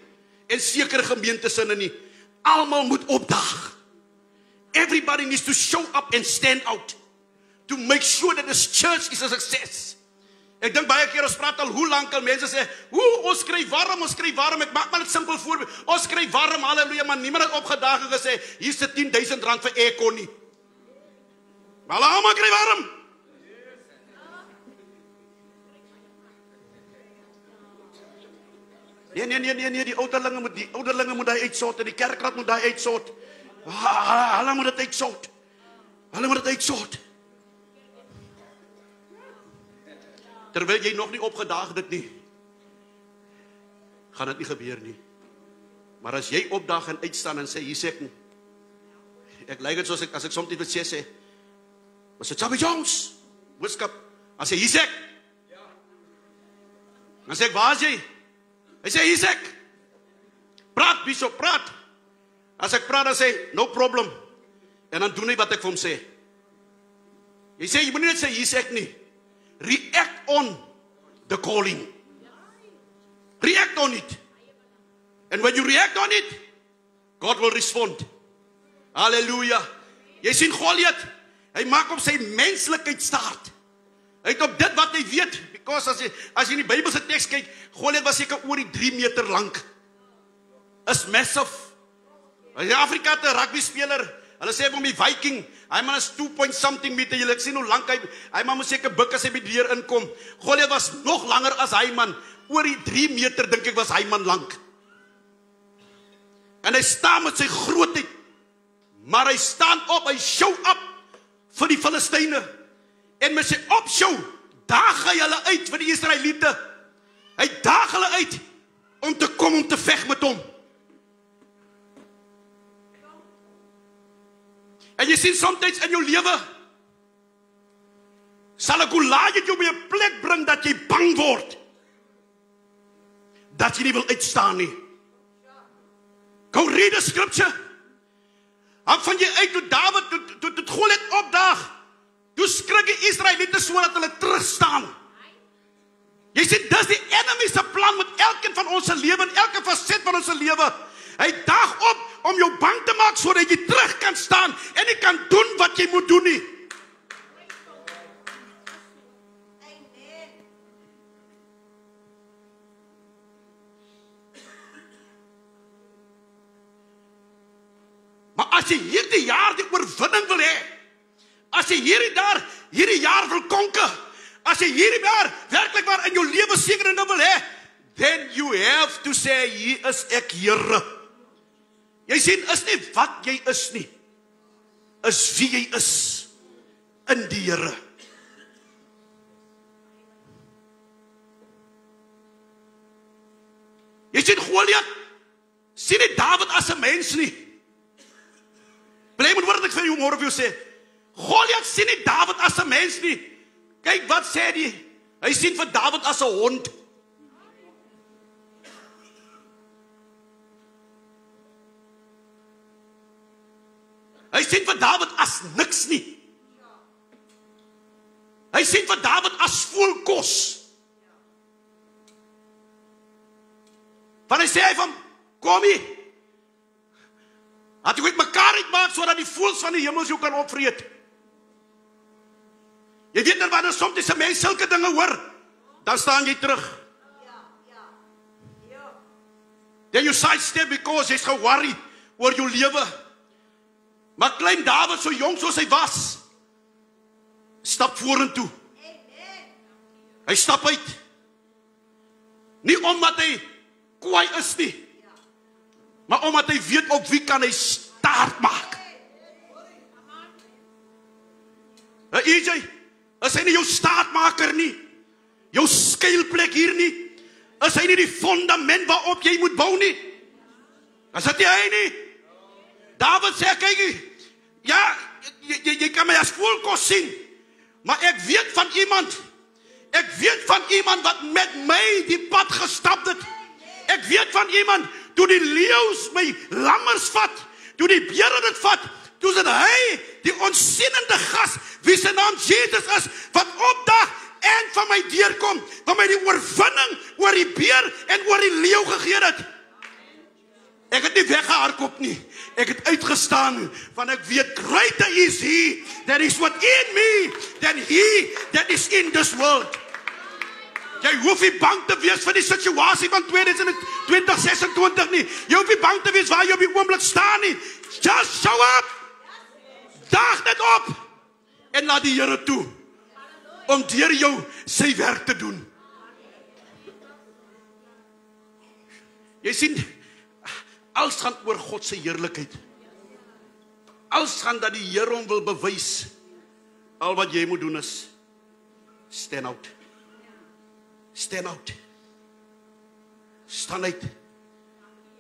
en sekere gemeente sinne nie. Almal moet opdaag. Everybody needs to show up and stand out to make sure that this church is a success. Ek dink baie keer ons praat al hoe lank al mense sê, ons kry warm, ek maak maar dit simpel voorbeeld, ons kry warm, halleluja, maar niemand het opgedaag en gesê, hier sit 10,000 rand vir aircon nie. Maar hulle almal kry warm. Nee, die ouderlinge moet hy uitsort, en die kerkraad moet hy uitsort. Hulle moet dit uitsort. Terwyl jy nog nie opgedaag dit nie, gaan dit nie gebeur nie. Maar as jy opdaag en uitstaan en sê, hier sê ek lyk dit soos as ek soms iets wil sê, maar sê, Chubby Jones, boodskap, as hy, hier sê ek, dan sê ek, waar is jy? Hy sê, hier sê ek, praat, Bishop, praat. As ek praat, dan sê, no problem. En dan doen hy wat ek vir hom sê. Jy sê, jy moet nie net sê, hier sê ek nie. React on the calling. React on it. And when you react on it, God will respond. Hallelujah. Jy sien Goliat, hy maak op sy menslikheid staat. Hy het op dit wat hy weet, because as jy in die Bybelse teks kyk, Goliat was seker oor die 3 meter lank. Is massive. In Afrika het 'n rugby speler, hulle sê vir hom die Viking, hy man is 2-point-something meter, jy sien hoe lank hy man moet seker buk as hy by die deur inkom. Goliat was nog langer as hy man, oor die 3 meter dink ek was hy man lank. En hy staan met sy grootheid, maar hy staan op, hy show up vir die Filistyne. En met sy opshow, daag hy hulle uit vir die Israeliete. Hy daag hulle uit om te kom om te veg met hom. En jy sien soms in jou lewe, sal 'n Goliat jou by 'n plek bring dat jy bang word, dat jy nie wil uitstaan nie. Go read the scripture. Dan van jy uit toe Dawid, toe Goliat opdaag, toe skrik die Israeliete sodat hulle terugstaan. Jy sien, dis die enemy se plan met elkeen van ons se lewe, en elke faset van ons se lewe. Hy daag op om jou bang te maak, sodat jy terug kan staan, en jy kan doen wat jy moet doen nie. Maar as jy hierdie jaar die oorwinning wil hê, as jy hierdie jaar wil konker, As jy hierdie jaar werklik waar in jou lewe seker en wil hê, then you have to say, hier is ek Here. Jy sien, is nie wat jy is nie, is wie jy is in die Here. Jy sien, Goliat sien nie Dawid as 'n mens nie. Bly moet word ek vir jou môre vir jou sê. Goliat sien nie Dawid as 'n mens nie. Kyk wat sê die. Hy sien vir Dawid as 'n hond. Hy sien vir Dawid as niks nie. Hy sien vir Dawid as voelkos. Want hy sê hy van, kom hier. Laat jy mekaar uitmaak sodat die voëls van die hemels jou kan opvreet. Jy weet dan wanneer soms die mense sulke dinge hoor, dan staan jy terug. Then you sidestep because jy's ge-worry oor jou lewe. Maar klein Dawid, so jong soos hy was, stap vorentoe. Hy stap uit. Nie omdat hy kwaai is nie, maar omdat hy weet op wie kan hy staart maak. EJ, is hy nie jou staartmaker nie, jou skuilplek hier nie, is hy nie die fundament waarop jy moet bou nie, is dit nie hy nie. Dawid sê, kyk, ja, jy kan my as voelkos sien, maar ek weet van iemand wat met my die pad gestap het. Ek weet van iemand, toe die leeu's my lammers vat, toe die beere dit vat, toe is dit hy, die onsienende gas, wie sy naam Jesus is, wat opdag en van my deurkom, van my die oorwinning oor die beer en oor die leeu gegee het. Ek het nie weggehardloop nie, ek het uitgestaan, want ek weet, greater is he that is within me, than he that is in this world. Jy hoef nie bang te wees vir die situasie van 2026 nie. Jy hoef nie bang te wees waar jy op die oomblik staan nie. Just show up. Daag net op. En laat die Here toe om deur jou sy werk te doen. Jy sien, alles gaan oor God se heerlikheid. Alles gaan dat die Here hom wil bewys. Al wat jy moet doen is stand out. Stand out. Staan uit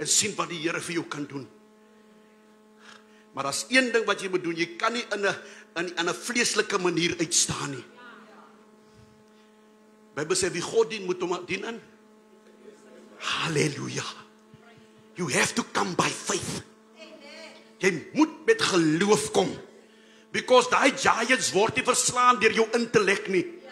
en sien wat die Here vir jou kan doen. Maar daar's een ding wat jy moet doen, jy kan nie in 'n vleeslike manier uitstaan nie. Bybel sê wie God dien, moet hom dien in. Halleluja. You have to come by faith. Jy moet met geloof kom. Because die giants word nie verslaan deur jou intellek nie.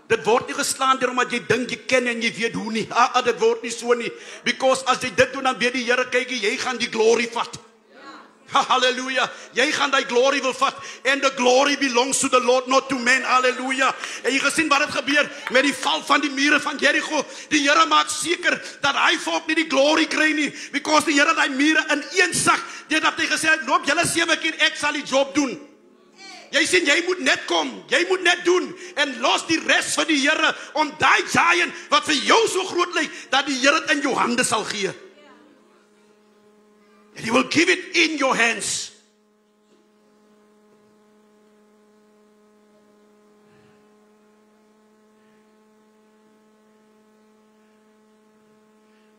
Dit word nie geslaan deur omdat jy dink jy ken en jy weet hoe nie. Dit word nie so nie. Because as jy dit doen, dan weet die Here, kyk, jy gaan die glory vat. Halleluja. Jy gaan die glory wil vat. And the glory belongs to the Lord, not to man. Halleluja. En jy gesien wat het gebeur met die val van die mure van Jericho. Die Here maak seker dat hy volk nie die glory kry nie. Because die Here die mure in een sak, deurdat hy gesê het, loop julle 7 keer, ek sal die job doen. Jy sien, jy moet net kom, jy moet net doen, en los die res vir die Here, om die giant, wat vir jou so groot lyk, dat die Here het in jou hande sal gee. And he will give it in your hands.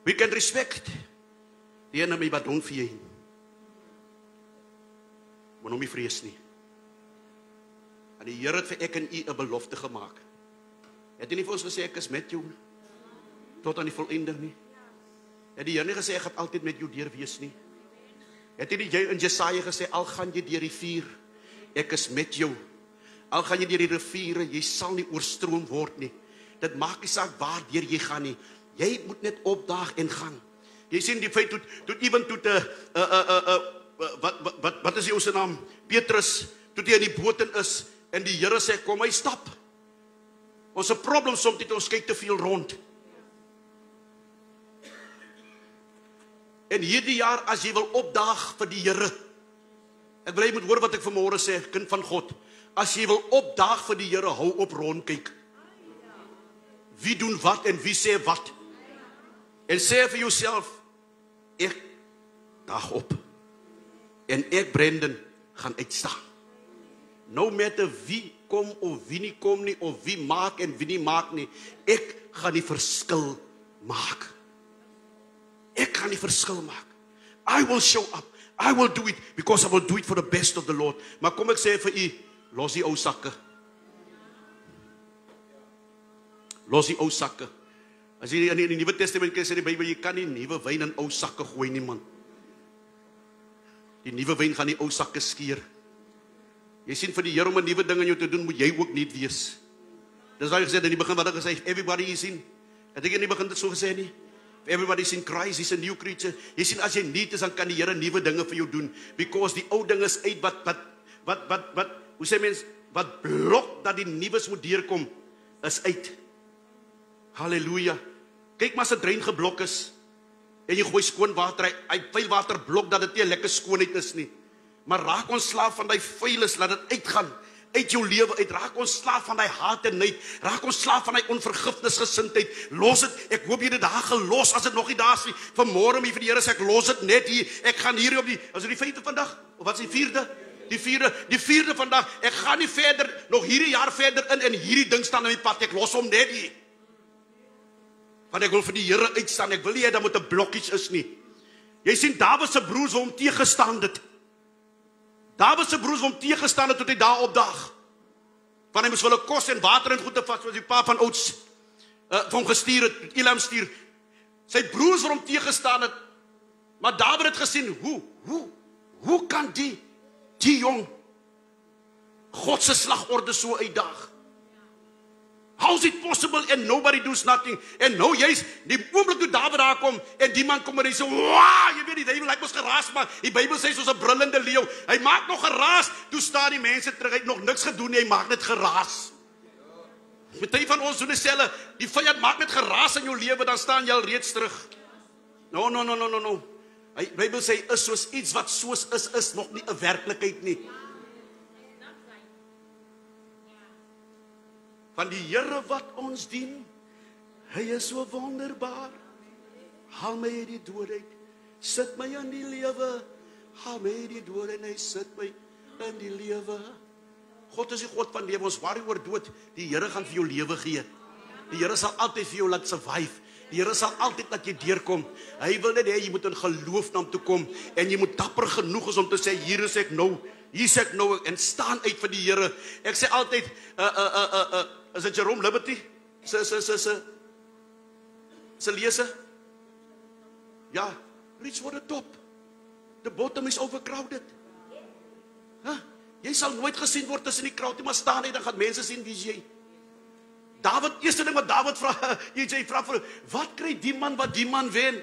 We can respect die enemy wat doen vir jy. Maar hom nie vrees nie. En die Here het vir ek en u 'n belofte gemaak. Het hy nie vir ons gesê, ek is met jou tot aan die volëinding nie? Het die Here nie gesê, ek gaan altyd met jou deur wees nie? Het hy nie in Jesaja gesê, al gaan jy deur die vuur, ek is met jou. Al gaan jy deur die riviere, jy sal nie oorstroom word nie. Dit maak nie saak waar deur jy gaan nie. Jy moet net opdaag en gaan. Jy sien die feit, wat is jou se naam? Petrus, toe hy in die boot is, en die Here sê, kom hy stap. Ons 'n probleem soms dit ons kyk te veel rond. En hierdie jaar, as jy wil opdaag vir die Here, ek wil jy moet hoor wat ek vanmôre sê, kind van God, as jy wil opdaag vir die Here, hou op rondkyk. wie doen wat en wie sê wat. En sê vir jouself, ek daag op. En ek, Brendan, gaan uitstaan. No matter wie kom of wie nie kom nie, of wie maak en wie nie maak nie, ek gaan die verskil maak. Ek gaan die verskil maak. I will show up. I will do it because I will do it for the best of the Lord. Maar kom ek sê vir u, los die ou sakke. Los die ou sakke. As jy in die Nuwe Testament kyk, sê die Bybel, jy kan nie nuwe wyn in ou sakke gooi nie, man. Die nuwe wyn gaan die ou sakke skeur. Jy sien, vir die Here om 'n nuwe ding in jou te doen, moet jy ook nuut wees. Dis wat hy gesê in die begin, wat hy gesê, everybody is in. Ek dink in die begin dit so gesê nie. Everybody is in Christ, he's a new creature. Jy sien, as jy nuut is, dan kan die Here nuwe dinge vir jou doen. Because die ou ding is uit wat hoe sê mens, wat blok dat die nuus moet deurkom, is uit. Halleluja. Kyk maar as 'n drein geblok is, en jy gooi skoon water, hy vuil water blok dat dit nie 'n lekker skoonheid is nie. Maar raak ons slaaf van die vuilis, laat dit uitgaan, uit jou lewe uit, raak ons slaaf van die haat en nait, raak ons slaaf van die onvergifnisgesindheid, los dit, ek hoop jy dit daar gelos, as dit nog nie daar is nie, vanmorgen hier vir die Here sê, ek los dit net hier, ek gaan hier op die, as dit die 5de vandag, of wat is die 4de? Die vierde vandag, ek gaan nie verder, nog hierdie jaar verder in, en hierdie ding staan in my pad, ek los hom net hier, want ek wil vir die Here uitstaan, ek wil nie dat moet 'n blokkies is nie. Jy sien, Dawid se broers hom teëgestaan dit. Dawid se broers hom teëgestaan het tot hy daar opdaag. Want hy moes hulle kos en water en goede vas, soos die pa van ouds vir hom gestuur het, Elam stuur. Sy broers vir hom teëgestaan het, maar Dawid het gesien, hoe kan die jong God se slagorde so uitdaag? How is it possible and nobody does nothing? En nou juist, die oomblik toe Dawid daar kom, en die man kom en hy sê, wow, jy weet die duivel, hy moes geraas maak, die Bybel sê soos 'n brullende leeu, hy maak nog geraas, toe staan die mense terug, hy het nog niks gedoen nie, hy maak net geraas. Party van ons doen dieselfde, die vyand maak net geraas in jou lewe, dan staan jy al reeds terug. No. Die Bybel sê, is soos iets wat soos is nog nie 'n werklikheid nie. Van die Here wat ons dien, hy is so wonderbaar. Haal my uit die dood uit, sit my in die lewe. Haal my uit die dood en hy sit my in die lewe. God is die God van lewe, ons worry oor dood. Die Here gaan vir jou lewe gee. Die Here sal altyd vir jou laat survive. Die Here sal altyd laat jy deurkom. Hy wil net hê jy moet in geloof na hom toe kom, en jy moet dapper genoeg is om te sê, hier is ek nou, en staan uit vir die Here. Ek sê altyd, is dit Jerome Liberty? Se lese? Ja, reach for the top. The bottom is overcrowded. Jy sal nooit gesien word tussen die crowd, maar staan uit, dan gaan mense sien wie jy. Dawid, eerste ding wat Dawid vra, jy vra vir, wat kry die man wat die man wen?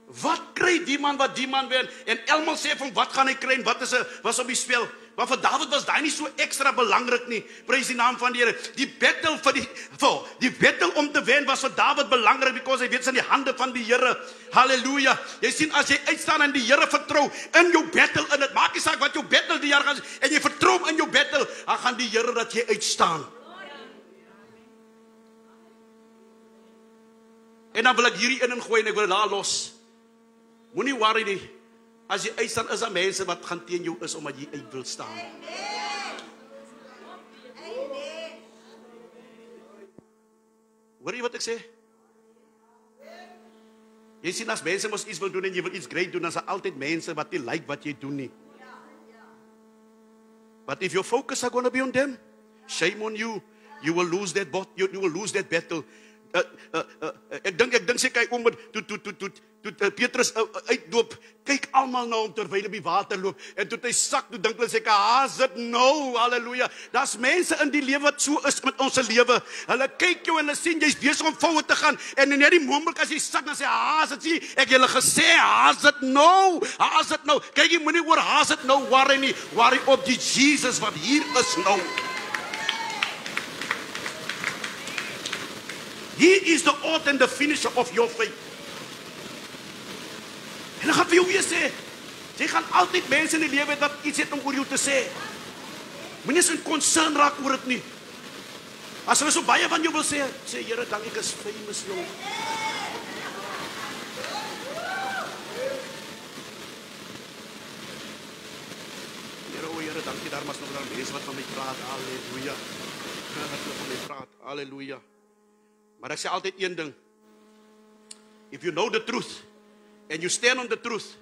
Wat kry die man wat die man wen? En Elmal sê van wat gaan hy kry en wat was op die spel? Maar vir Dawid was daai nie so ekstra belangrik nie. Prys die naam van die Here. Die battle die battle om te wen was vir Dawid belangrik, because hy weet is in die hande van die Here. Halleluja. Jy sien, as jy uitstaan en die Here vertrou in jou battle, en dit maak nie saak wat jou battle die jaar gaan, en jy vertrou in jou battle, dan gaan die Here dat jy uitstaan. En dan wil ek hierdie in gooi en ek wil daar los. Moenie worry nie. As jy uitstaan, is daar mense wat gaan teen jou is omdat jy uit wil staan. Hoor jy wat ek sê? Jy sien, as mense mos iets wil doen en jy wil iets great doen, dan is daar altyd mense wat nie like wat jy doen nie. But if your focus are going to be on them, shame on you. You will lose that battle. Ek dink sê kyk om toe Petrus uitdoop, kyk almal na hom terwyl hy op die water loop, en toe hy sak, toe dink hulle sê, haas dit nou, halleluja. Daar's mense in die lewe wat so is met ons lewe. Hulle kyk jou en hulle sien jy's besig om voue te gaan, en net die oomblik as jy sak, dan sê, haas dit, sien, ek julle gesê, haas dit nou. Kyk, jy moenie oor haas dit nou worry nie, worry op die Jesus wat hier is nou. He is the author and the finisher of your faith. En dan gaan vir jou weer sê, jy gaan altyd mense in die lewe wat iets het om oor jou te sê. Moenie so concern raak oor dit nie. As hulle so baie van jou wil sê, sê Here, dankie, ek is famous, jong. Here, dankie, daar was nog wel mense wat van my praat. Halleluja. Wat hulle van my praat. Halleluja. Maar ek sê altyd een ding. If you know the truth and you stand on the truth,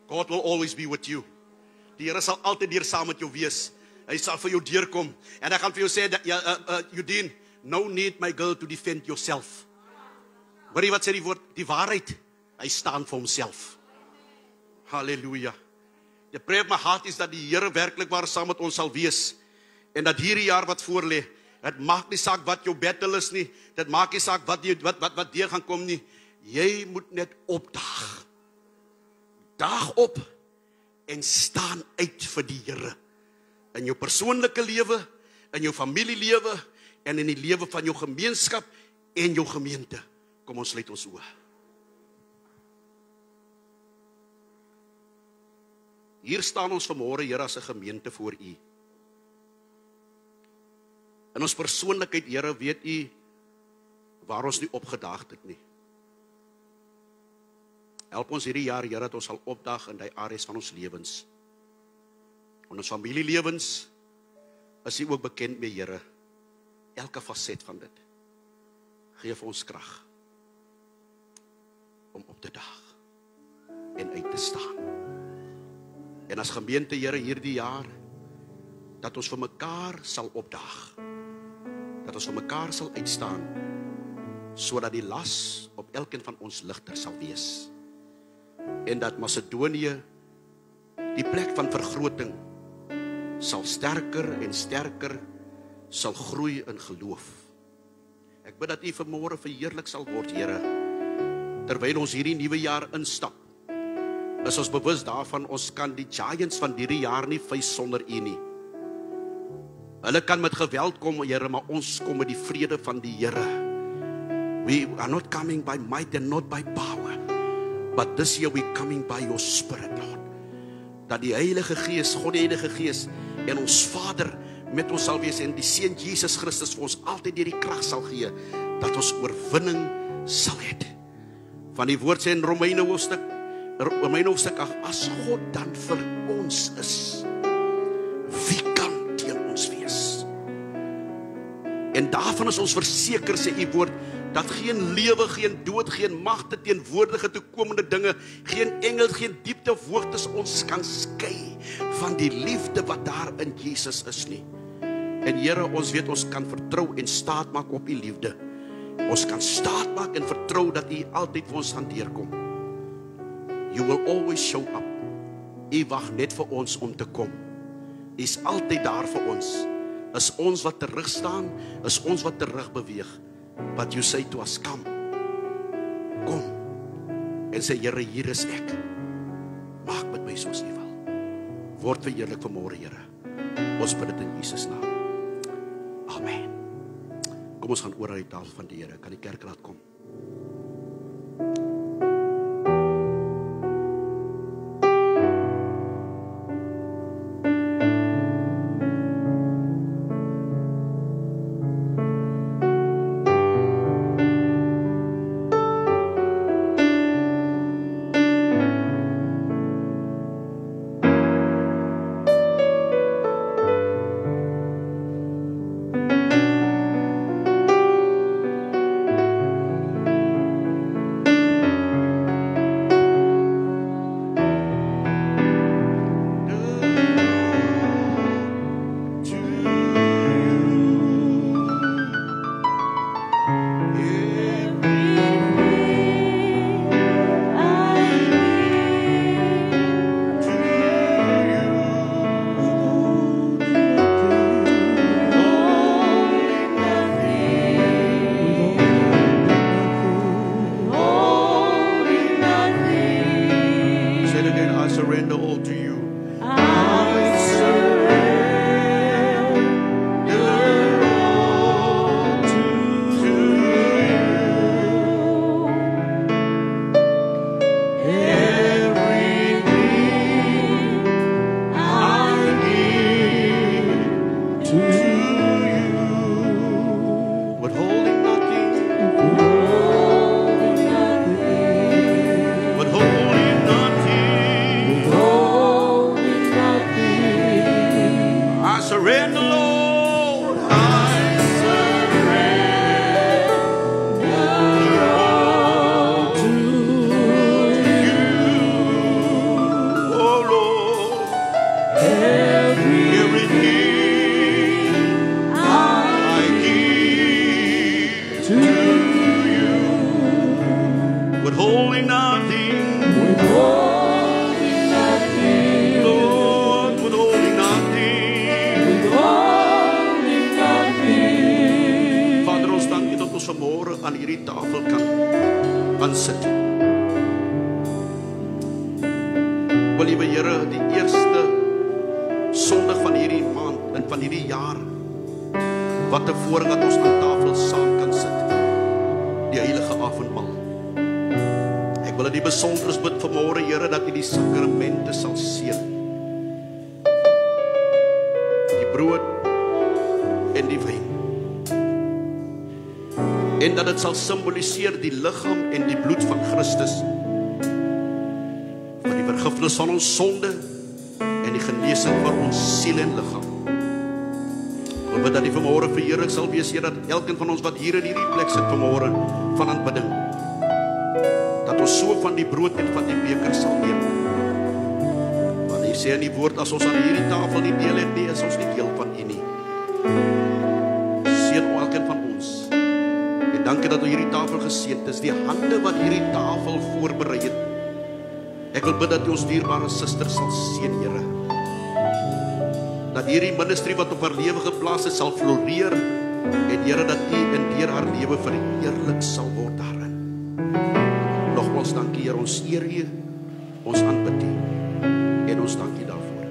God will always be with you. Die Here sal altyd hier saam met jou wees. Hy sal vir jou deurkom. En ek gaan vir jou sê, Eugene, no need my girl to defend yourself. Hoor jy wat sê die woord? Die waarheid, hy staan vir homself. Halleluja. The prayer of my heart is dat die Here werklik waar saam met ons sal wees. En dat hierdie jaar wat voor lê, dit maak nie saak wat jou battle is nie, dit maak nie saak wat deur gaan kom nie. Jy moet net opdaag. Daag op en staan uit vir die Here. In jou persoonlike lewe, in jou familielewe en in die lewe van jou gemeenskap en jou gemeente. Kom ons sluit ons oë. Hier staan ons vanmôre, Here, as 'n gemeente voor U. In ons persoonlikheid, Here, weet U waar ons nie opgedaag het nie. Help ons hierdie jaar, Here, dat ons sal opdaag in die areas van ons lewens. In ons familielewens is U ook bekend mee, Here. Elke faset van dit. Geef ons krag om op te daag en uit te staan. En as gemeente, Here, hierdie jaar, dat ons vir mekaar sal opdaag. Dat ons vir mekaar sal uitstaan, sodat die las op elkeen van ons ligter sal wees. En dat Macedonië, die plek van vergroting, sal sterker en sterker sal groei in geloof. Ek bid dat U vanmôre verheerlik sal word, Here, terwyl ons hierdie nuwe jaar instap. Is ons bewus daarvan, ons kan die giants van hierdie jaar nie face sonder U nie. Hulle kan met geweld kom, Here, maar ons kom met die vrede van die Here. We are not coming by might and not by power, but this year we coming by your Spirit, Lord. Dat die Heilige Gees, God die Heilige Gees en ons Vader met ons sal wees en die Seun Jesus Christus vir ons altyd die krag sal gee, dat ons oorwinning sal hê. Van die woord sê in Romeine hoofstuk 8, as God dan vir ons is, wie kan teen ons wees? En daarvan is ons verseker, sê U woord, dat geen lewe, geen dood, geen magte, teenwoordige toekomende dinge, geen engel, geen diepte of hoogtes ons kan skei van die liefde wat daar in Jesus is nie. En Here, ons weet ons kan vertrou en staat maak op U liefde. Ons kan staat maak en vertrou dat U altyd vir ons gaan deurkom. You will always show up. U wag net vir ons om te kom. U is altyd daar vir ons. Is ons wat terug staan, is ons wat terug beweeg. But you say to us, come. Kom. En sê, Here, hier is ek. Maak met my soos U wil. Word verheerlik vanmôre, Here. Ons bid dit in Jesus naam. Amen. Kom ons gaan oor aan die tafel van die Here. Kan die kerk laat kom? tafel kan aansit. O liewe Here, die eerste Sondag van hierdie maand en van hierdie jaar, wat 'n voorreg dat ons aan tafel saam kan sit. Die heilige avondmaal. Ek wil in die besonderes bid vanmôre, Here, dat U die sakramente sal seën. Die brood en die wyn. En dat dit sal simboliseer die liggaam en die bloed van Christus vir die vergifnis van ons sonde en die genesing van ons siel en liggaam. Ek bid dat die vanmôre verheerlik sal wees, Here, dat elkeen van ons wat hier in hierdie plek sit vanmôre van aanbidding, dat ons so van die brood en van die beker sal neem. Want U sê in die woord, as ons aan hierdie tafel nie deel het nie, is ons nie deel van U nie. Seën elkeen van ons. En dankie dat U hierdie tafel geseën. Dis die hande wat hierdie tafel voorberei het. Ek wil bid dat U ons dierbare suster sal seën, Here. Dat hierdie ministry wat op haar lewe geplaas is, sal floreer. En Here, dat U in deur haar lewe verheerlik sal word daarin. Nogmaals dankie, Here, ons eer U, ons aanbid U. En ons dank U daarvoor.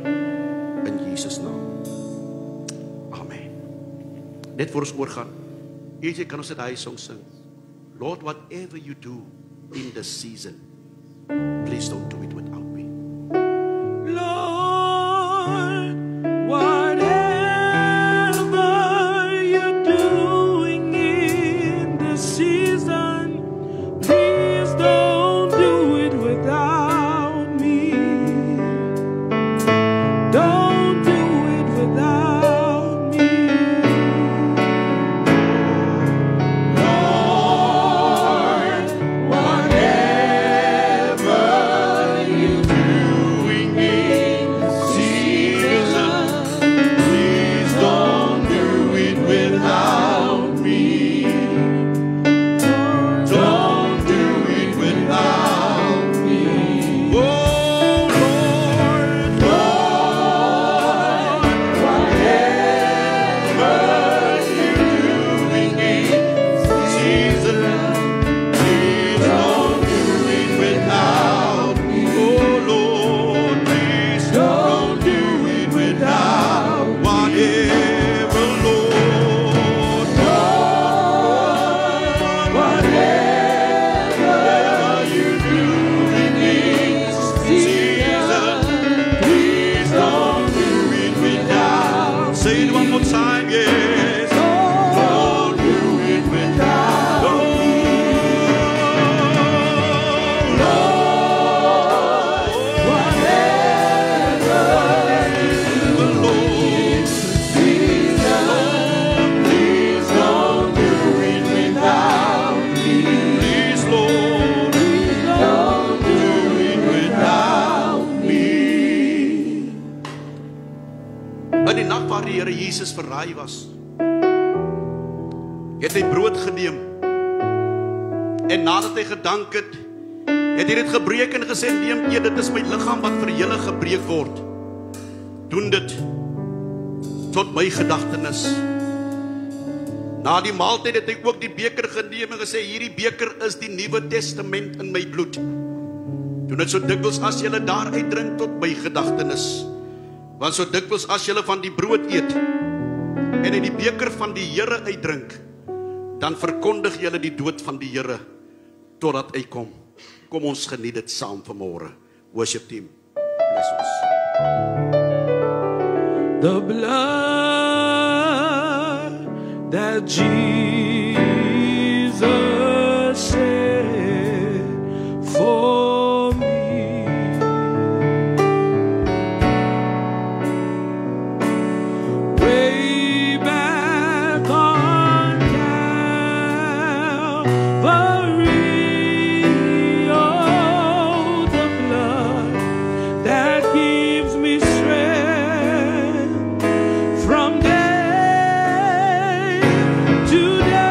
In Jesus naam. Amen. Net voor ons oorgaan, jy kan ons dit hy song sing. Lord, whatever you do in this season, please don't do it without me. Lord, whatever you're doing in this season, please don't do it without me. Don't do it without me. Lord, whatever you're doing in this season, please don't do it without me. Don't do it without me. Oh Lord, Lord, whatever you're doing in this season, please don't do it without me. Oh Lord, please don't do it without whatever, Lord, whatever you're doing in this season, please don't do it without. Say it one more time, yes. Don't do it without me. Lord, whatever the Lord season, please don't do it without me. Please, Lord, don't do it without me. In die nag waar die Here Jesus verraai was, het hy brood geneem. En nadat hy gedank het, het hy dit gebreek en gesê, neem eet, dit is my liggaam wat vir julle gebreek word. Doen dit tot my gedagtenis. Na die maaltyd het hy ook die beker geneem en gesê, hierdie beker is die Nuwe Testament in my bloed. Doen dit so dikwels as julle daaruit drink tot my gedagtenis. Want so dikwels as julle van die brood eet en in die beker van die Here uitdrink, dan verkondig julle die dood van die Here totdat hy kom. Kom ons geniet dit saam vanmôre. Worship team, bless ons. The blood that Jesus shed for me. Way back on Calvary, oh, the blood that gives me strength from day to day.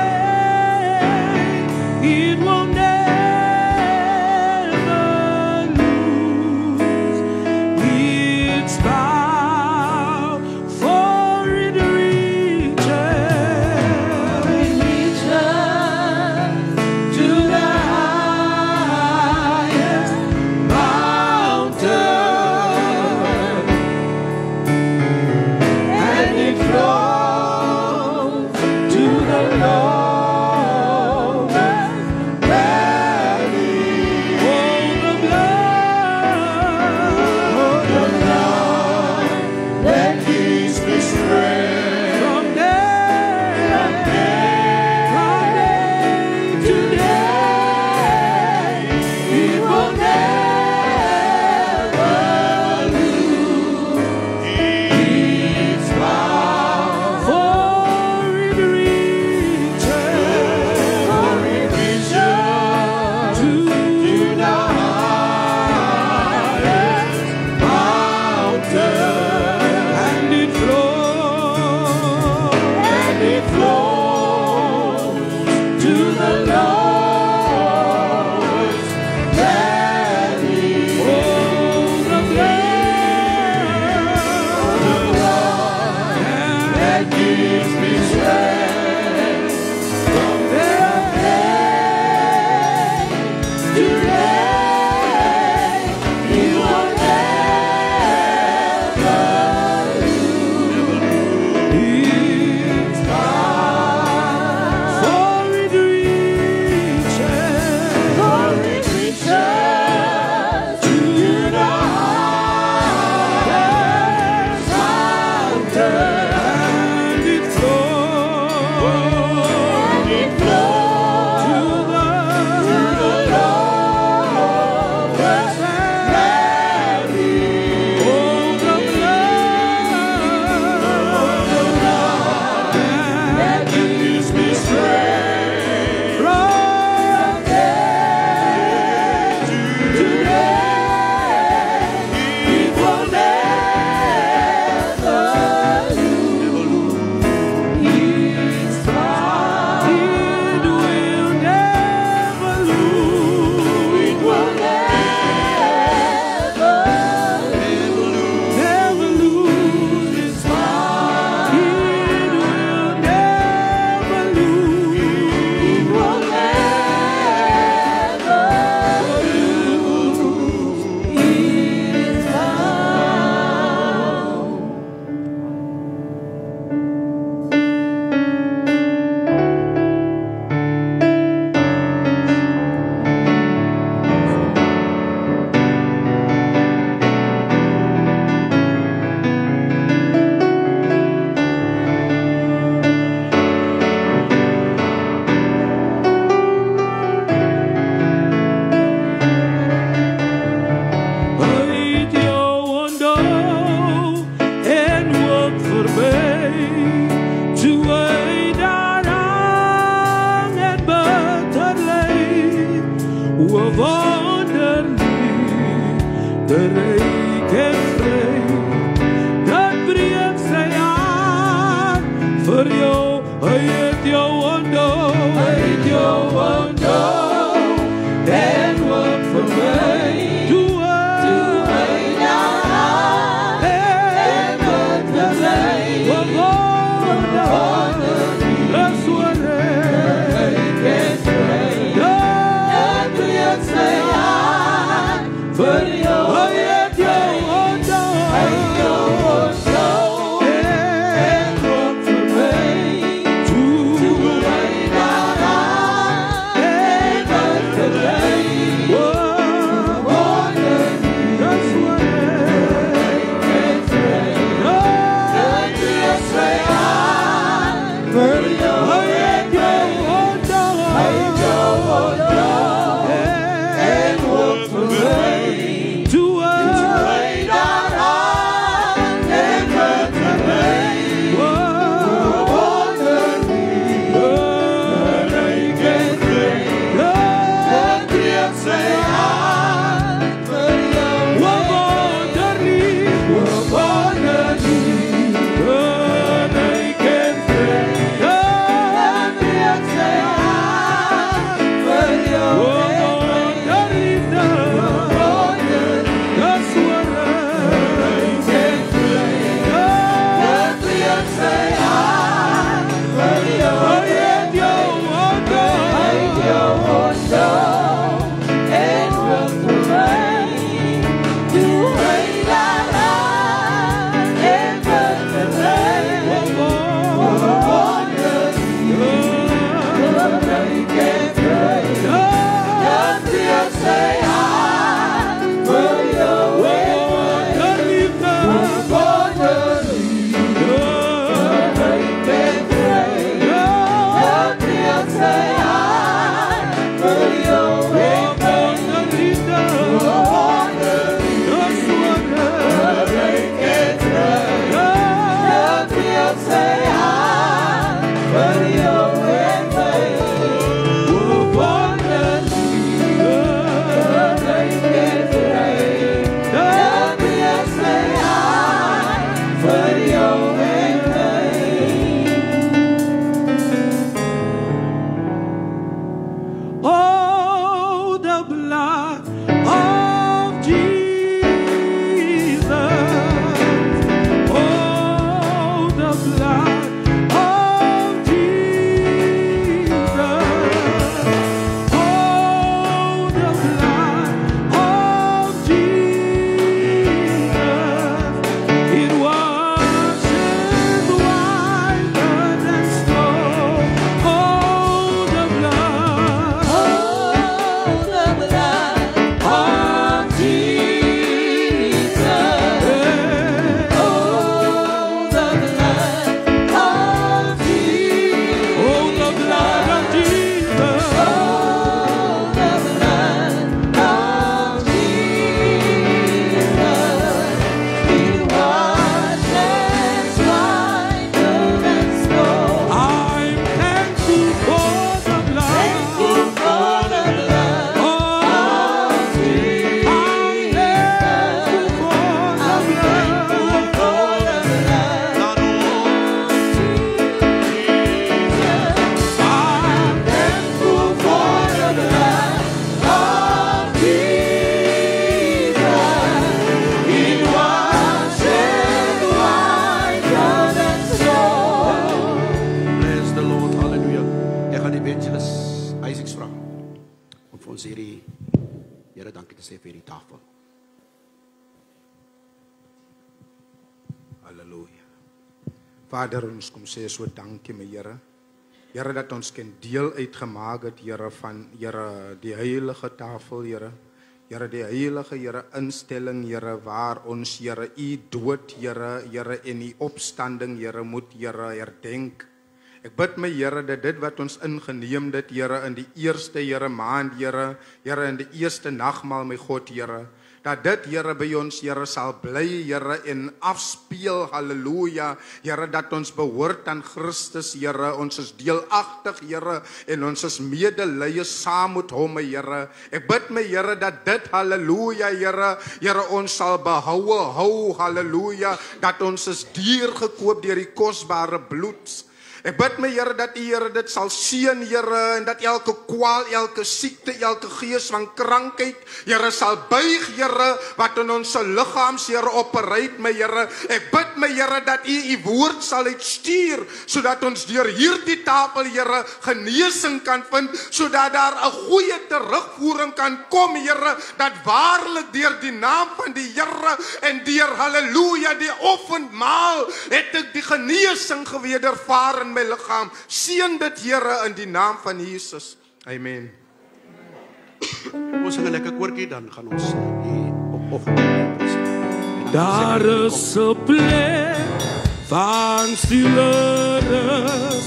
ryk en vry. Dat breek sy aan vir jou, hy het jou onthou, hy het jou onthou, en wat vir my, toe hy daaraan, en wat vir my, wonder, is wat ryk en vry. Dat breek sy aan vir jou, hy het jou onthou, hy het jou onthou, en wat vir my, toe hy daaraan, en wat vir my, wonder, is wat ryk en vry. Dat breek sy aan vir jou, hy het jou onthou, hy het jou onthou, en wat vir my, toe hy daaraan, en wat vir my, wonder, ryk en vry. Dat breek sy aan vir jou, wonder lief, ryk en vry. Dat breek sy aan vir jou, wonder liefde, dis wat ryk en vry. Dat breek sy aan vir jou, hy het jou onthou, hy het jou onthou, en wat vir my, toe hy daaraan, en wat vir my, wonder, ryk en vry. Dat breek sy aan vir jou, wonder liefde, ryk en vry. Dat breek sy aan vir jou, wonder liefde, dis wat ryk en vry. Dat breek sy aan vir jou en my, wonder liefde, ryk en vry. Dat breek sy aan vir jou en my. Oh, the blood of Jesus. Oh, the blood of Jesus. Oh, the blood of Jesus. It washes whiter than snow. Oh, the blood. Oh, the blood of Jesus. Oh, the blood of Jesus. Oh, the blood of Jesus. Oh, the blood of Jesus. It washes whiter than snow. I'm thankful for the blood. Thankful for the blood of Jesus. I'm thankful for the blood. I'm thankful for the blood of Jesus. It washes whiter than snow. Bless the Lord, hallelujah. Ek gaan die evangelist Isaacs vra om vir ons hierdie Here dankie te sê vir hierdie tafel. Halleluja. Vader, ons kom sê so dankie my Here. Here dat ons kan deel uitgemaak het, Here, van Here die heilige tafel, Here. Here die heilige Here instelling, Here, waar ons Here u dood, Here, Here en u opstanding, Here, moet Here herdenk. Ek bid my Here dat dit wat ons ingeneem dit, Here, in die eerste Here maand, Here, Here in die eerste nagmaal, my God, Here, dat dit, Here, by ons, Here, sal bly, Here, en afspeel, halleluja, Here, dat ons behoort aan Christus, Here, ons is deelagtig, Here, en ons is medelee saam met hom, Here. Ek bid my, Here, dat dit, halleluja, Here, Here, ons sal hou, halleluja, dat ons is duur gekoop deur die kosbare bloed. Ek bid my, Here, dat die Here dit sal seën, Here, en dat elke kwaal, elke siekte, elke gees van krankheid, Here, sal buig, Here, wat in ons liggaams, Here, opereer, my Here. Ek bid my, Here, dat U woord sal uitstuur, sodat ons deur hierdie tafel, Here, genesing kan vind, sodat daar 'n goeie terugvoering kan kom, Here, dat waarlik deur die naam van die Here en deur, halleluja, die offenmaal, het ek die genesing gewedervaar in my liggaam. Seën dit, Here, in die naam van Jesus. Amen. Ons sing 'n lekker koortjie, dan gaan ons die opoffering presenteer. Daar is 'n plek van stille rus,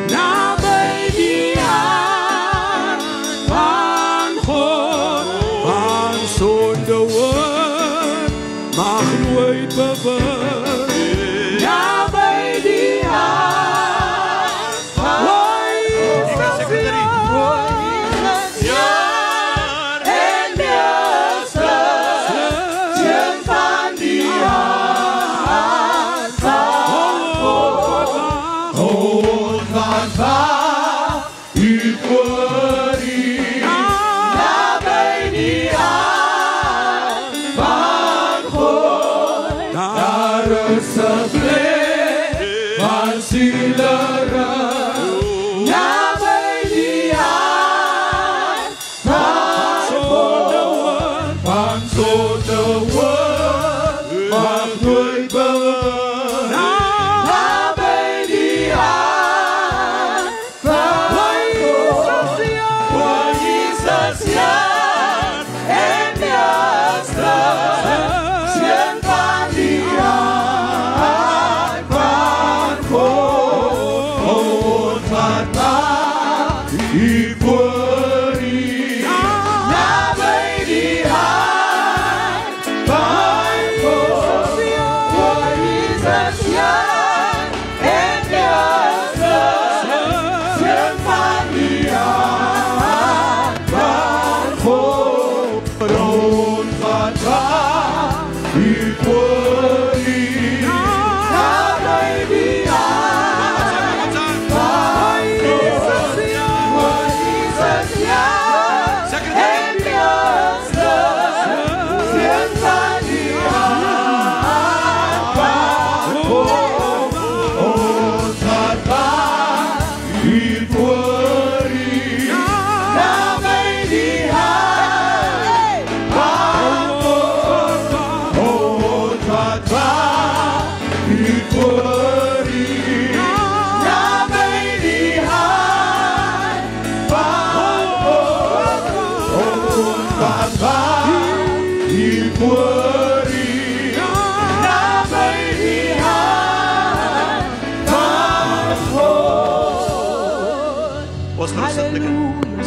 naby die hand van God, van sonder woord mag nooit bewus, naby die hand.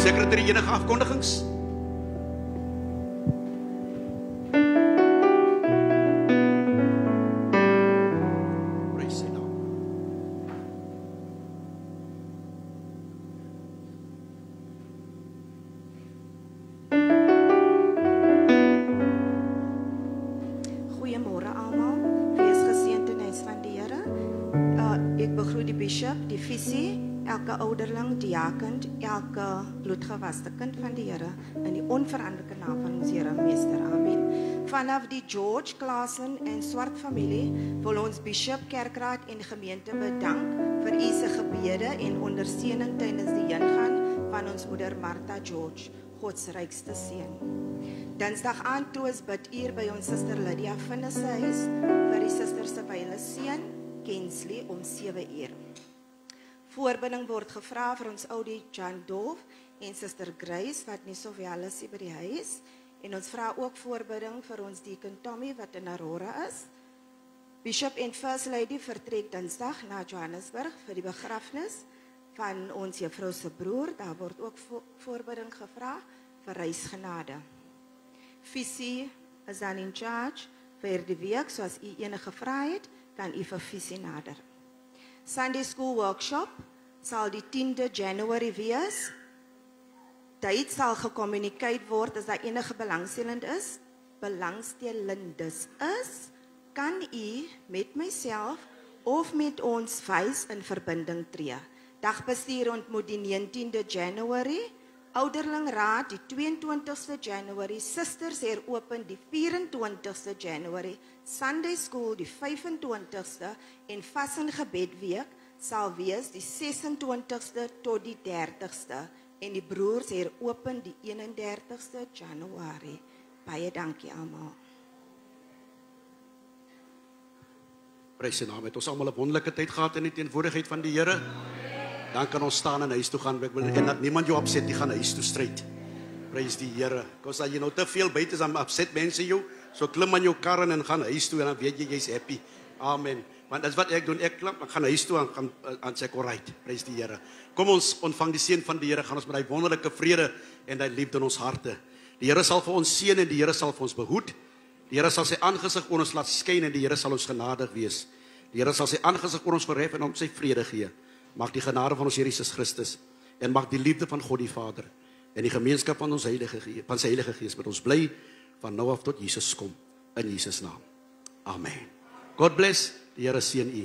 Sekretary, enige afkondigings? Praise the Lord. Goeiemôre almal. Wees geseënd in die huis van die Here. Ek begroet die bishop, die visie, elke ouderling, diaken, elke bloedgewaste kind van die Here in die onveranderlike naam van ons Here Meester. Amen. Vanaf die George, Klaasen en Swart familie wil ons bishop, kerkraad en gemeente bedank vir u se gebede en ondersteuning tydens die heengaan van ons moeder Martha George, God se rykste seën. Dinsdag aand toe ons bid uur by ons suster Lydia Vinne se huis vir die suster se wyle seun Kensley om 7 uur. Voorbinding word gevra vir ons oudie John Dove en suster Grace wat nie so wel is by die huis, en ons vra ook voorbinding vir ons deacon Tommy wat in Aurora is. Bishop en First Lady vertrek Dinsdag na Johannesburg vir die begrafnis van ons juffrou se broer. Daar word ook voorbinding gevra vir reisgenade. Visie is dan in charge vir die week, so as u enige vrae het, kan u vir Visie nader. Sunday School Workshop sal die 10de January wees. Dit sal gecommuniceer word as daar enige belangstellendes is, kan u met myself of met ons wys in verbinding tree. Dagbestuur ontmoet die 19de January, Ouderlingraad die 22ste January, Sisters heropen die 24ste January, Sunday School die 25ste en Vas en Gebedweek sal wees die 26ste tot die 30ste en die broers heropen die 31ste Januarie. Baie dankie almal. Prys sy naam, het ons almal 'n wonderlike tyd gehad in die teenwoordigheid van die Here. Dan kan ons staan en huis toe gaan, en dat niemand jou opset, die gaan huis toe stryd. Prys die Here. Because as jy nou te veel buite is, dan opset mense jou, so klim aan jou kar en gaan huis toe, en dan weet jy, jy's happy. Amen. Want dat is wat ek doen, ek klim, ek gaan huis toe, en sê ek alright, prys die Here. Kom ons ontvang die seën van die Here, gaan ons met die wonderlike vrede en die liefde in ons harte. Die Here sal vir ons seën en die Here sal vir ons behoed. Die Here sal sy aangesig oor ons laat skyn en die Here sal ons genadig wees. Die Here sal sy aangesig oor ons verhef en ons sy vrede gee. Mag die genade van ons Here Jesus Christus en mag die liefde van God die Vader en die gemeenskap van ons van sy Heilige Gees met ons bly van nou af tot Jesus kom in Jesus naam. Amen. God bless. Die Here seën u.